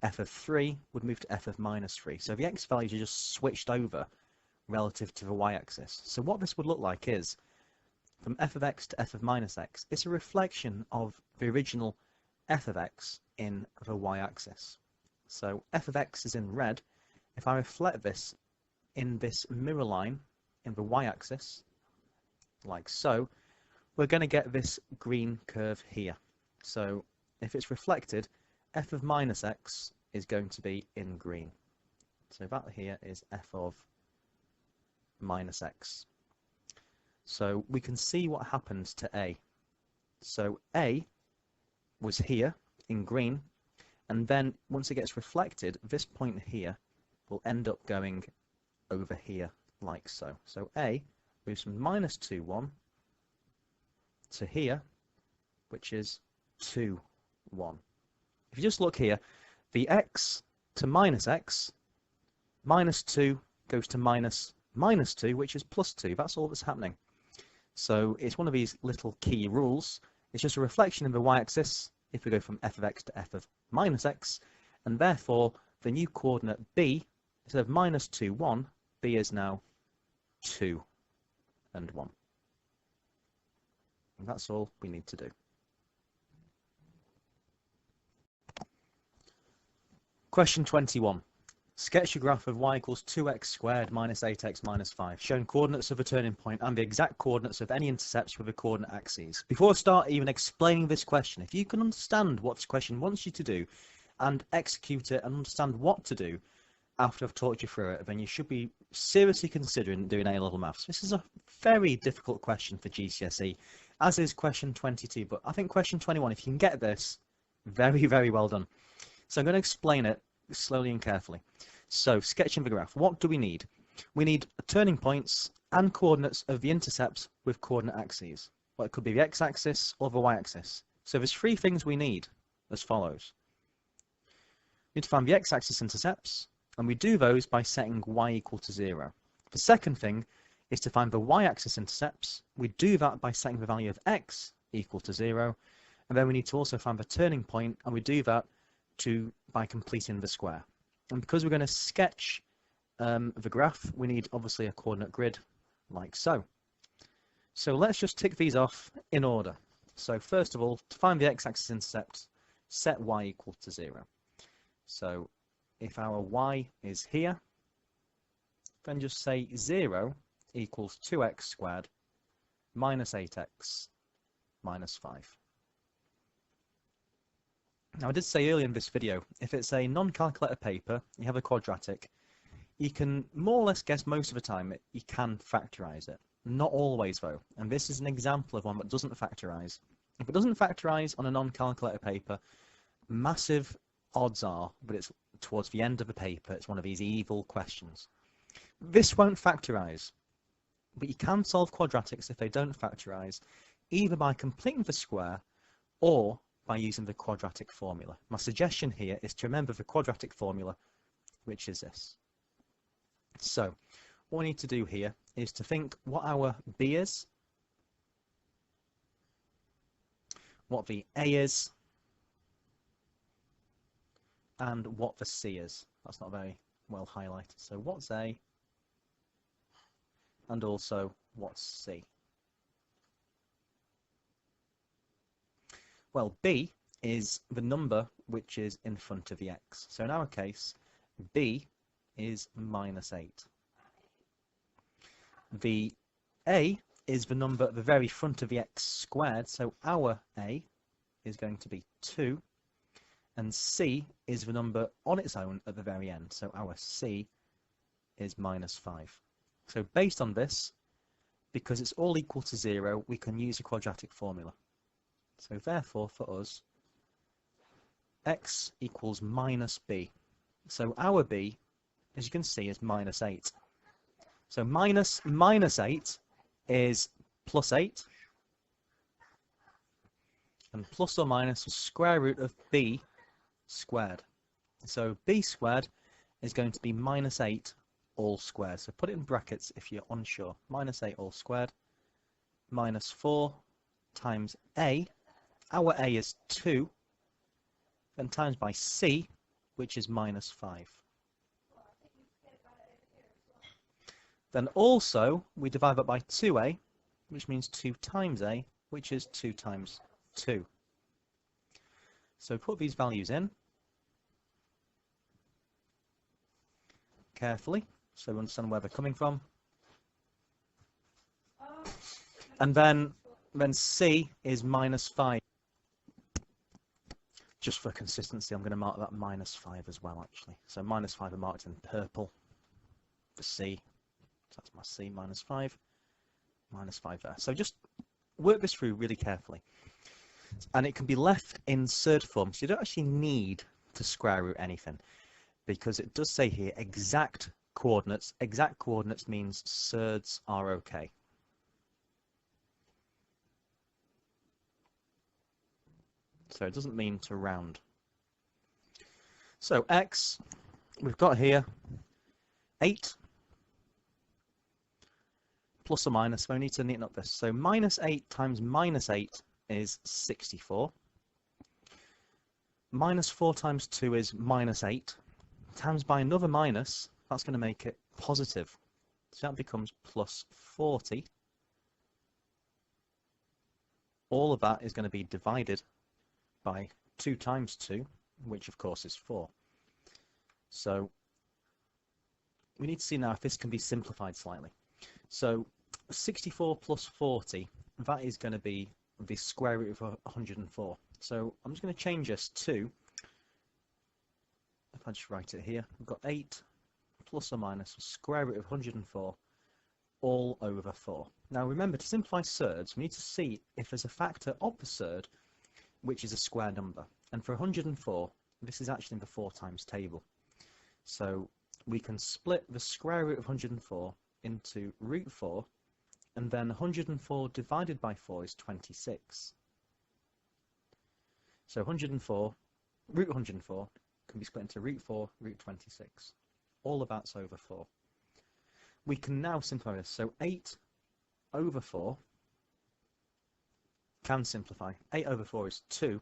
f of 3 would move to f of minus 3. So the x values are just switched over relative to the y-axis. So what this would look like is, from f of x to f of minus x, it's a reflection of the original f of x in the y-axis. So f of x is in red. If I reflect this in this mirror line in the y-axis, like so, we're going to get this green curve here. So if it's reflected, f of minus x is going to be in green. So that here is f of minus x. So we can see what happens to A. So A was here in green, and then once it gets reflected, this point here will end up going over here like so. So A moves from minus 2, 1 to here, which is 2, 1. If you just look here, the x to minus x, minus 2 goes to minus 2, which is plus 2. That's all that's happening. So it's one of these little key rules. It's just a reflection of the y-axis if we go from f of x to f of minus x, and therefore the new coordinate b, instead of minus 2, 1, b is now 2 and 1. And that's all we need to do. Question 21. Sketch a graph of y equals 2x squared minus 8x minus 5, showing coordinates of a turning point and the exact coordinates of any intercepts with the coordinate axes. Before I start even explaining this question, if you can understand what this question wants you to do and execute it and understand what to do after I've talked you through it, then you should be seriously considering doing A-level maths. This is a very difficult question for GCSE, as is question 22, but I think question 21, if you can get this, very, very well done. So I'm going to explain it slowly and carefully. So, sketching the graph. What do we need? We need turning points and coordinates of the intercepts with coordinate axes. Well, it could be the x-axis or the y-axis. So there's 3 things we need as follows. We need to find the x-axis intercepts, and we do those by setting y equal to 0. The second thing is to find the y-axis intercepts. We do that by setting the value of x equal to 0, and then we need to also find the turning point, and we do that by completing the square. And because we're going to sketch the graph, we need obviously a coordinate grid like so. So let's just tick these off in order. So first of all, to find the x-axis intercept, set y equal to 0. So if our y is here, then just say 0 equals 2x squared minus 8x minus 5. Now, I did say earlier in this video, if it's a non-calculator paper, you have a quadratic, you can more or less guess most of the time you can factorise it. Not always, though, and this is an example of one that doesn't factorise. If it doesn't factorise on a non-calculator paper, massive odds are that it's towards the end of the paper, it's one of these evil questions. This won't factorise, but you can solve quadratics if they don't factorise, either by completing the square or by using the quadratic formula. My suggestion here is to remember the quadratic formula, which is this. So what we need to do here is to think what our b is, what the a is, and what the c is. That's not very well highlighted. So what's a, and also what's c. Well, b is the number which is in front of the x. So in our case, b is minus 8. The a is the number at the very front of the x squared, so our a is going to be 2, and c is the number on its own at the very end, so our c is minus 5. So based on this, because it's all equal to 0, we can use a quadratic formula. So therefore, for us, x equals minus b. So our b, as you can see, is minus 8. So minus 8 is plus 8. And plus or minus the square root of b squared. So b squared is going to be minus 8 all squared. So put it in brackets if you're unsure. Minus 8 all squared minus 4 times a. Our a is 2, then times by c, which is minus 5. Then also, we divide that by 2a, which means 2 times a, which is 2 times 2. So put these values in carefully, so we understand where they're coming from. And then c is minus 5. Just for consistency, I'm going to mark that minus 5 as well, actually. So minus 5 are marked in purple for c. So that's my c, minus 5 there. So just work this through really carefully. And it can be left in surd form, so you don't actually need to square root anything, because it does say here exact coordinates. Exact coordinates means surds are okay. So it doesn't mean to round. So x, we've got here 8 plus or minus, so we need to neaten up this. So minus 8 times minus 8 is 64. Minus 4 times 2 is minus 8. Times by another minus, that's going to make it positive. So that becomes plus 40. All of that is going to be divided by 2 times 2, which of course is 4. So we need to see now if this can be simplified slightly. So 64 plus 40, that is going to be the square root of 104. So I'm just going to change this to, if I just write it here, we've got 8 plus or minus square root of 104 all over 4. Now remember, to simplify surds, we need to see if there's a factor of the surd which is a square number. And for 104, this is actually in the 4 times table. So we can split the square root of 104 into root 4, and then 104 divided by 4 is 26. So 104, root 104, can be split into root 4, root 26. All of that's over 4. We can now simplify this. So 8 over 4 can simplify. 8 over 4 is 2,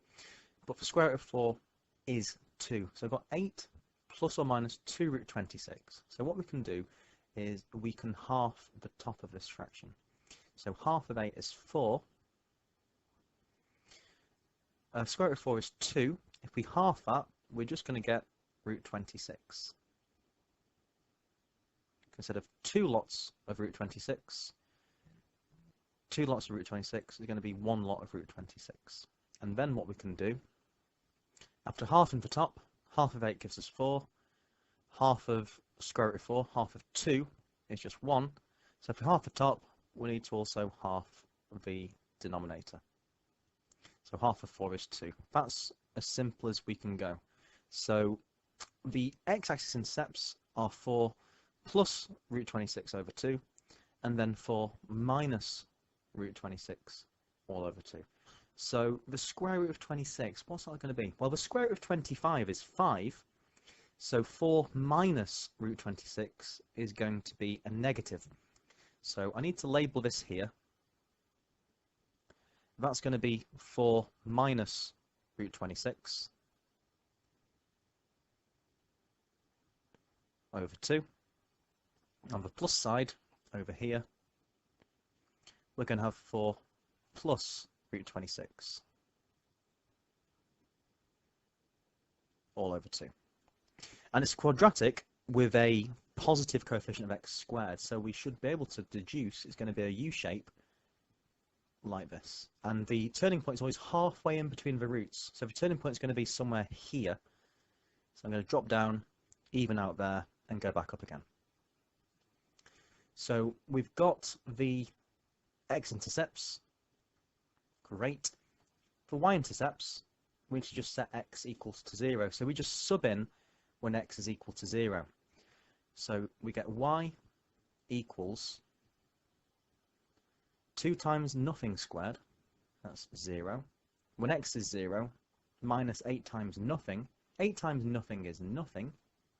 but the square root of 4 is 2. So I've got 8 plus or minus 2 root 26. So what we can do is we can half the top of this fraction. So half of 8 is 4. Square root of 4 is 2. If we half that, we're just going to get root 26. Instead of 2 lots of root 26, 2 lots of root 26 is going to be 1 lot of root 26. And then what we can do, after halving the top, half of 8 gives us 4. Half of square root of 4, half of 2 is just 1. So if we half the top, we need to also half the denominator. So half of 4 is 2. That's as simple as we can go. So the x-axis intercepts are 4 plus root 26 over 2, and then 4 minus root 26 all over 2. So the square root of 26, what's that going to be? Well, the square root of 25 is 5, so 4 minus root 26 is going to be a negative. So I need to label this here. That's going to be 4 minus root 26 over 2. On the plus side, over here, we're going to have 4 plus root 26 all over 2. And it's quadratic with a positive coefficient of x squared, so we should be able to deduce it's going to be a U-shape like this. And the turning point is always halfway in between the roots. So the turning point is going to be somewhere here. So I'm going to drop down, even out there, and go back up again. So we've got the x-intercepts. Great. For y-intercepts, we need to just set x equals to 0. So we just sub in when x is equal to 0. So we get y equals 2 times nothing squared, that's 0. When x is 0, minus 8 times nothing. 8 times nothing is nothing,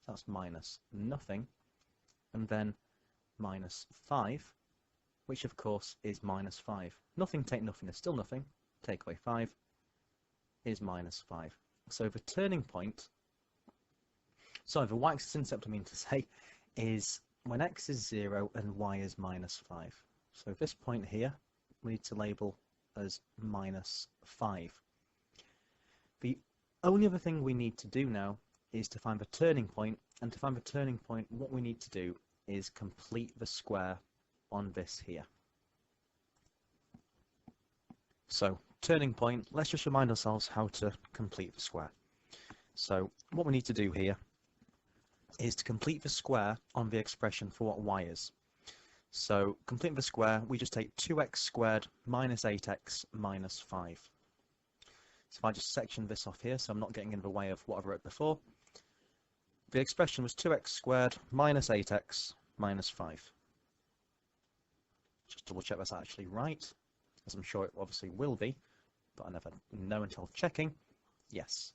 so that's minus nothing. And then minus 5, which of course is minus 5. Nothing take nothing is still nothing. Take away 5 is minus 5. So the turning point, sorry, the y-axis intercept I mean to say, is when x is 0 and y is minus 5. So this point here, we need to label as minus 5. The only other thing we need to do now is to find the turning point, and to find the turning point, what we need to do is complete the square on this here. So, turning point, let's just remind ourselves how to complete the square. So, what we need to do here is to complete the square on the expression for what y is. So, completing the square, we just take 2x squared minus 8x minus 5. So if I just section this off here, so I'm not getting in the way of what I wrote before, the expression was 2x squared minus 8x minus 5. Just double check that's actually right, as I'm sure it obviously will be. but I never know until checking. Yes.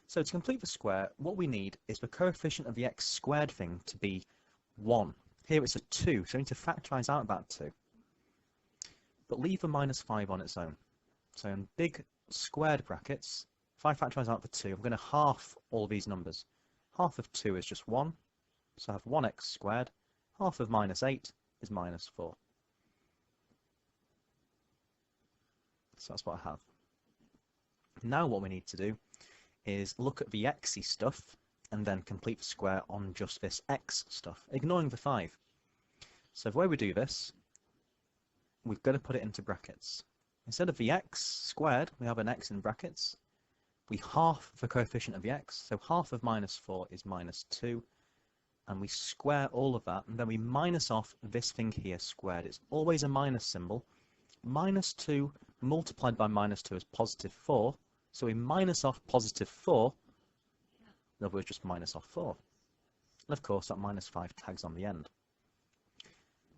So to complete the square, what we need is the coefficient of the x squared thing to be 1. Here it's a 2, so we need to factorise out that 2. But leave the minus 5 on its own. So in big squared brackets, if I factorise out the 2, I'm going to half all these numbers. Half of 2 is just 1, so I have 1x squared. Half of minus 8 is minus 4. So that's what I have. Now what we need to do is look at the xy stuff and then complete the square on just this x stuff, ignoring the 5. So the way we do this, we've got to put it into brackets. Instead of the x squared, we have an x in brackets. We half the coefficient of the x, so half of minus 4 is minus 2, and we square all of that, and then we minus off this thing here squared. It's always a minus symbol. Minus 2 multiplied by minus 2 is positive 4, so we minus off positive 4, in other words, just minus off 4. And of course, that minus 5 tags on the end.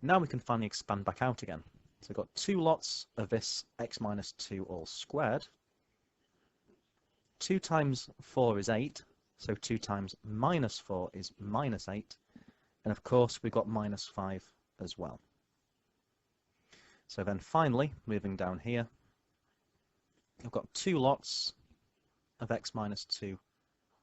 Now we can finally expand back out again. So we've got 2 lots of this x minus 2 all squared. 2 times 4 is 8, so 2 times minus 4 is minus 8. And of course, we've got minus 5 as well. So then finally, moving down here, I've got 2 lots of x minus 2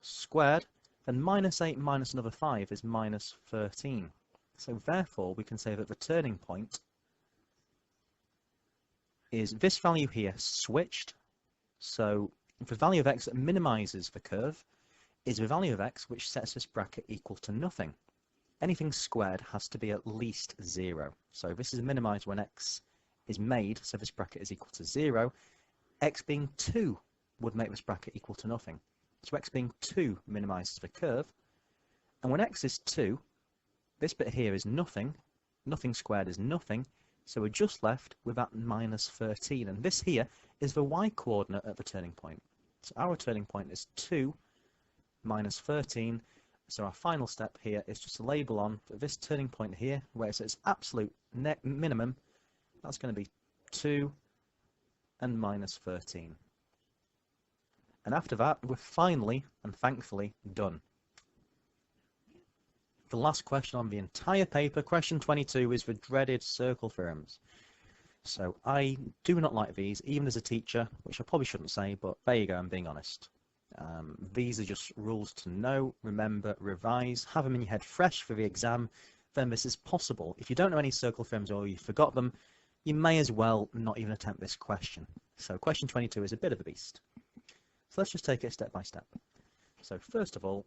squared, then minus 8 minus another 5 is minus 13. So therefore, we can say that the turning point is this value here switched. So the value of x that minimises the curve is the value of x which sets this bracket equal to nothing. Anything squared has to be at least 0. So this is minimised when x is made, so this bracket is equal to 0. X being 2 would make this bracket equal to nothing. So x being 2 minimises the curve. And when x is 2, this bit here is nothing. Nothing squared is nothing. So we're just left with that minus 13. And this here is the y-coordinate at the turning point. So our turning point is 2 minus 13. So our final step here is just to label on for this turning point here, where it's its absolute minimum. That's going to be 2 and minus 13. And after that, we're finally and thankfully done. The last question on the entire paper, question 22, is the dreaded circle theorems. So I do not like these, even as a teacher, which I probably shouldn't say, but there you go, I'm being honest. These are just rules to know, remember, revise, have them in your head fresh for the exam, then this is possible. If you don't know any circle theorems or you forgot them, you may as well not even attempt this question. So question 22 is a bit of a beast. So let's just take it step by step. So first of all,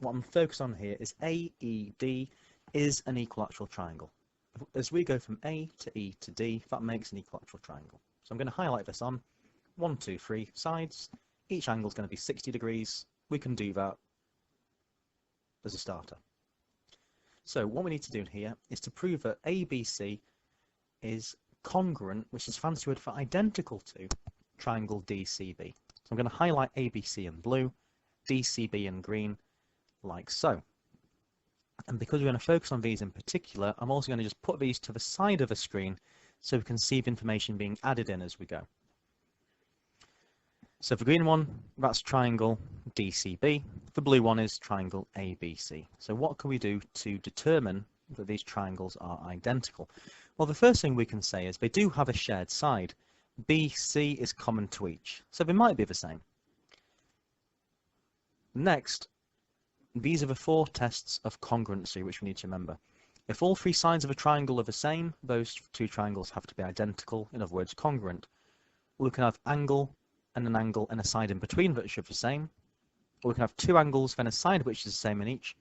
what I'm focused on here is AED is an equilateral triangle. As we go from A to E to D, that makes an equilateral triangle. So I'm going to highlight this on 1, 2, 3 sides. Each angle is going to be 60 degrees. We can do that as a starter. So what we need to do here is to prove that ABC is congruent, which is a fancy word for identical to, triangle DCB. So I'm going to highlight ABC in blue, DCB in green, like so. And because we're going to focus on these in particular, I'm also going to just put these to the side of the screen so we can see the information being added in as we go. So the green one, that's triangle DCB. The blue one is triangle ABC. So what can we do to determine that these triangles are identical? Well, the first thing we can say is they do have a shared side. BC is common to each, so they might be the same. Next, these are the 4 tests of congruency which we need to remember. If all 3 sides of a triangle are the same, those 2 triangles have to be identical, in other words, congruent. We can have angle and an angle and a side in between which are the same, or we can have 2 angles then a side which is the same in each,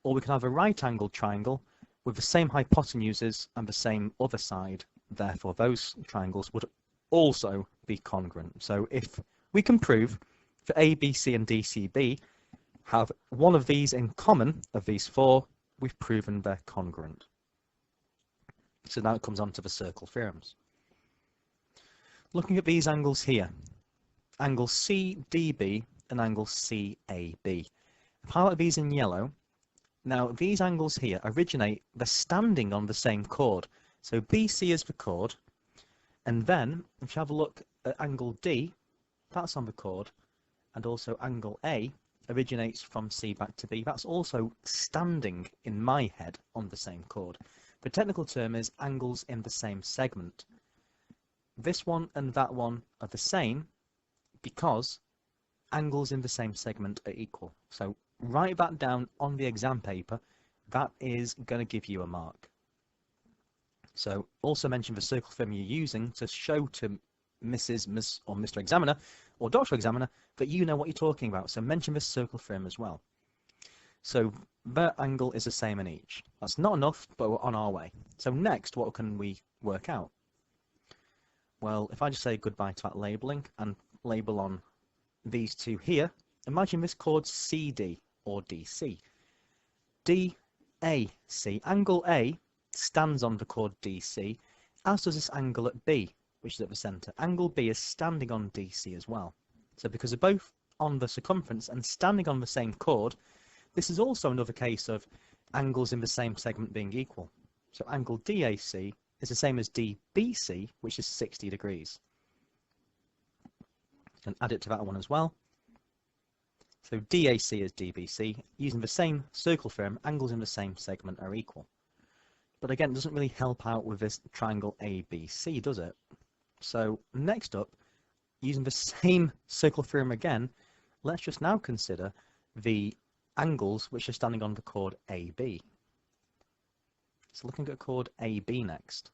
or we can have a right-angled triangle with the same hypotenuses and the same other side. Therefore, those triangles would also be congruent. So if we can prove that ABC and DCB have one of these in common, of these 4, we've proven they're congruent. So now it comes on to the circle theorems. Looking at these angles here, angle CDB and angle CAB. I've highlighted these in yellow. Now these angles here originate, they're standing on the same chord. So BC is the chord, And then, if you have a look at angle D, that's on the chord, and also angle A originates from C back to B. That's also standing in my head on the same chord. The technical term is angles in the same segment. This one and that one are the same because angles in the same segment are equal. So write that down on the exam paper. That is going to give you a mark. So also mention the circle theorem you're using to show to Mrs., Miss or Mr. Examiner or Doctor Examiner that you know what you're talking about. So mention this circle theorem as well. So the angle is the same in each. That's not enough, but we're on our way. So next, what can we work out? Well, if I just say goodbye to that labelling and label on these two here, imagine this chord CD or DC. DAC, angle A stands on the chord DC, as does this angle at B, which is at the centre. Angle B is standing on DC as well. So because they're both on the circumference and standing on the same chord, this is also another case of angles in the same segment being equal. So angle DAC is the same as DBC, which is 60 degrees. And add it to that one as well. So DAC is DBC. Using the same circle theorem, angles in the same segment are equal. But again, it doesn't really help out with this triangle ABC, does it? So next up, using the same circle theorem again, let's just now consider the angles which are standing on the chord AB. So looking at chord AB next.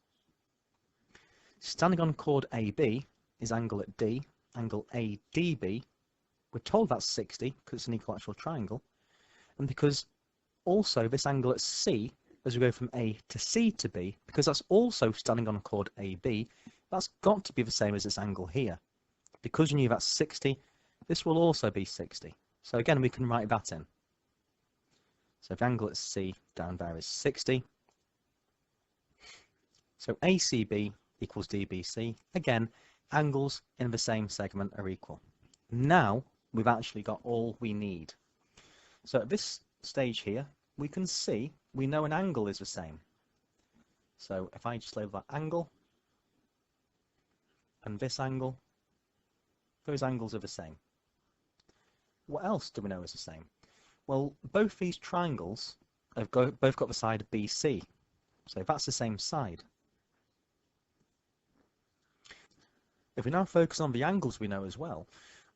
Standing on chord AB is angle at D, angle ADB. We're told that's 60 because it's an equilateral triangle. And because also this angle at C, as we go from A to C to B, because that's also standing on chord AB, that's got to be the same as this angle here. Because you knew that's 60, this will also be 60. So again, we can write that in. So the angle at C down there is 60. So ACB equals DBC. Again, angles in the same segment are equal. Now we've actually got all we need. So at this stage here, we can see we know an angle is the same. So if I just label that angle and this angle, those angles are the same. What else do we know is the same? Well, both these triangles have both got the side BC. So that's the same side. If we now focus on the angles we know as well,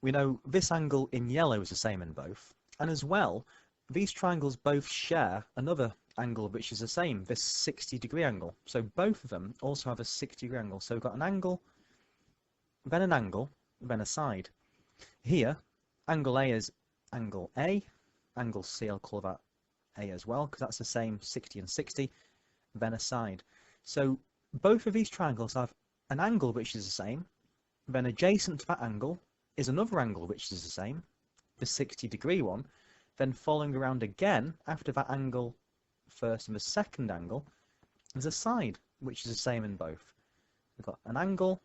we know this angle in yellow is the same in both. And as well, these triangles both share another angle which is the same, this 60-degree angle. So both of them also have a 60-degree angle. So we've got an angle, then a side. Here, angle A is angle A, angle C, I'll call that A as well, because that's the same 60 and 60, then a side. So both of these triangles have an angle which is the same, then adjacent to that angle is another angle which is the same, the 60-degree one, then following around again after that angle first and the second angle, there's a side which is the same in both. We've got an angle,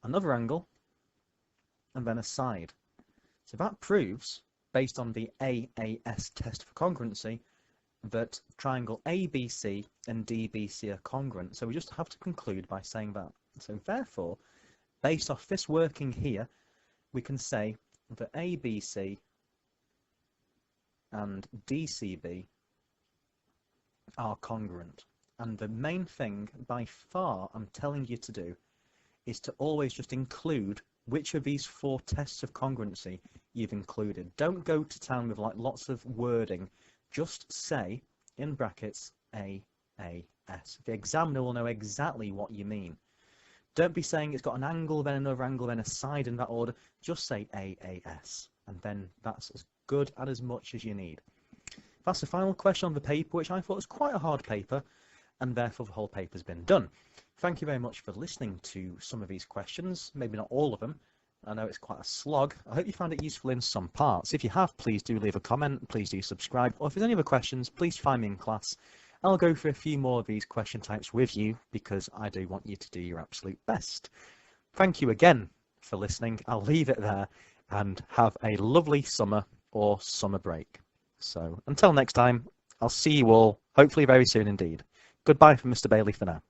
another angle, and then a side. So that proves, based on the AAS test for congruency, that triangle ABC and DBC are congruent. So we just have to conclude by saying that. So therefore, based off this working here, we can say that ABC and DCB are congruent. And the main thing by far I'm telling you to do is to always just include which of these 4 tests of congruency you've included. Don't go to town with like lots of wording. Just say in brackets AAS. The examiner will know exactly what you mean. Don't be saying it's got an angle, then another angle, then a side in that order. Just say AAS, and then that's as good and as much as you need. That's the final question on the paper, which I thought was quite a hard paper, and therefore the whole paper's been done. Thank you very much for listening to some of these questions, maybe not all of them. I know it's quite a slog. I hope you found it useful in some parts. If you have, please do leave a comment, please do subscribe, or if there's any other questions, please find me in class. I'll go through a few more of these question types with you because I do want you to do your absolute best. Thank you again for listening. I'll leave it there and have a lovely summer or summer break. So until next time, I'll see you all hopefully very soon indeed. Goodbye from Mr. Bailey for now.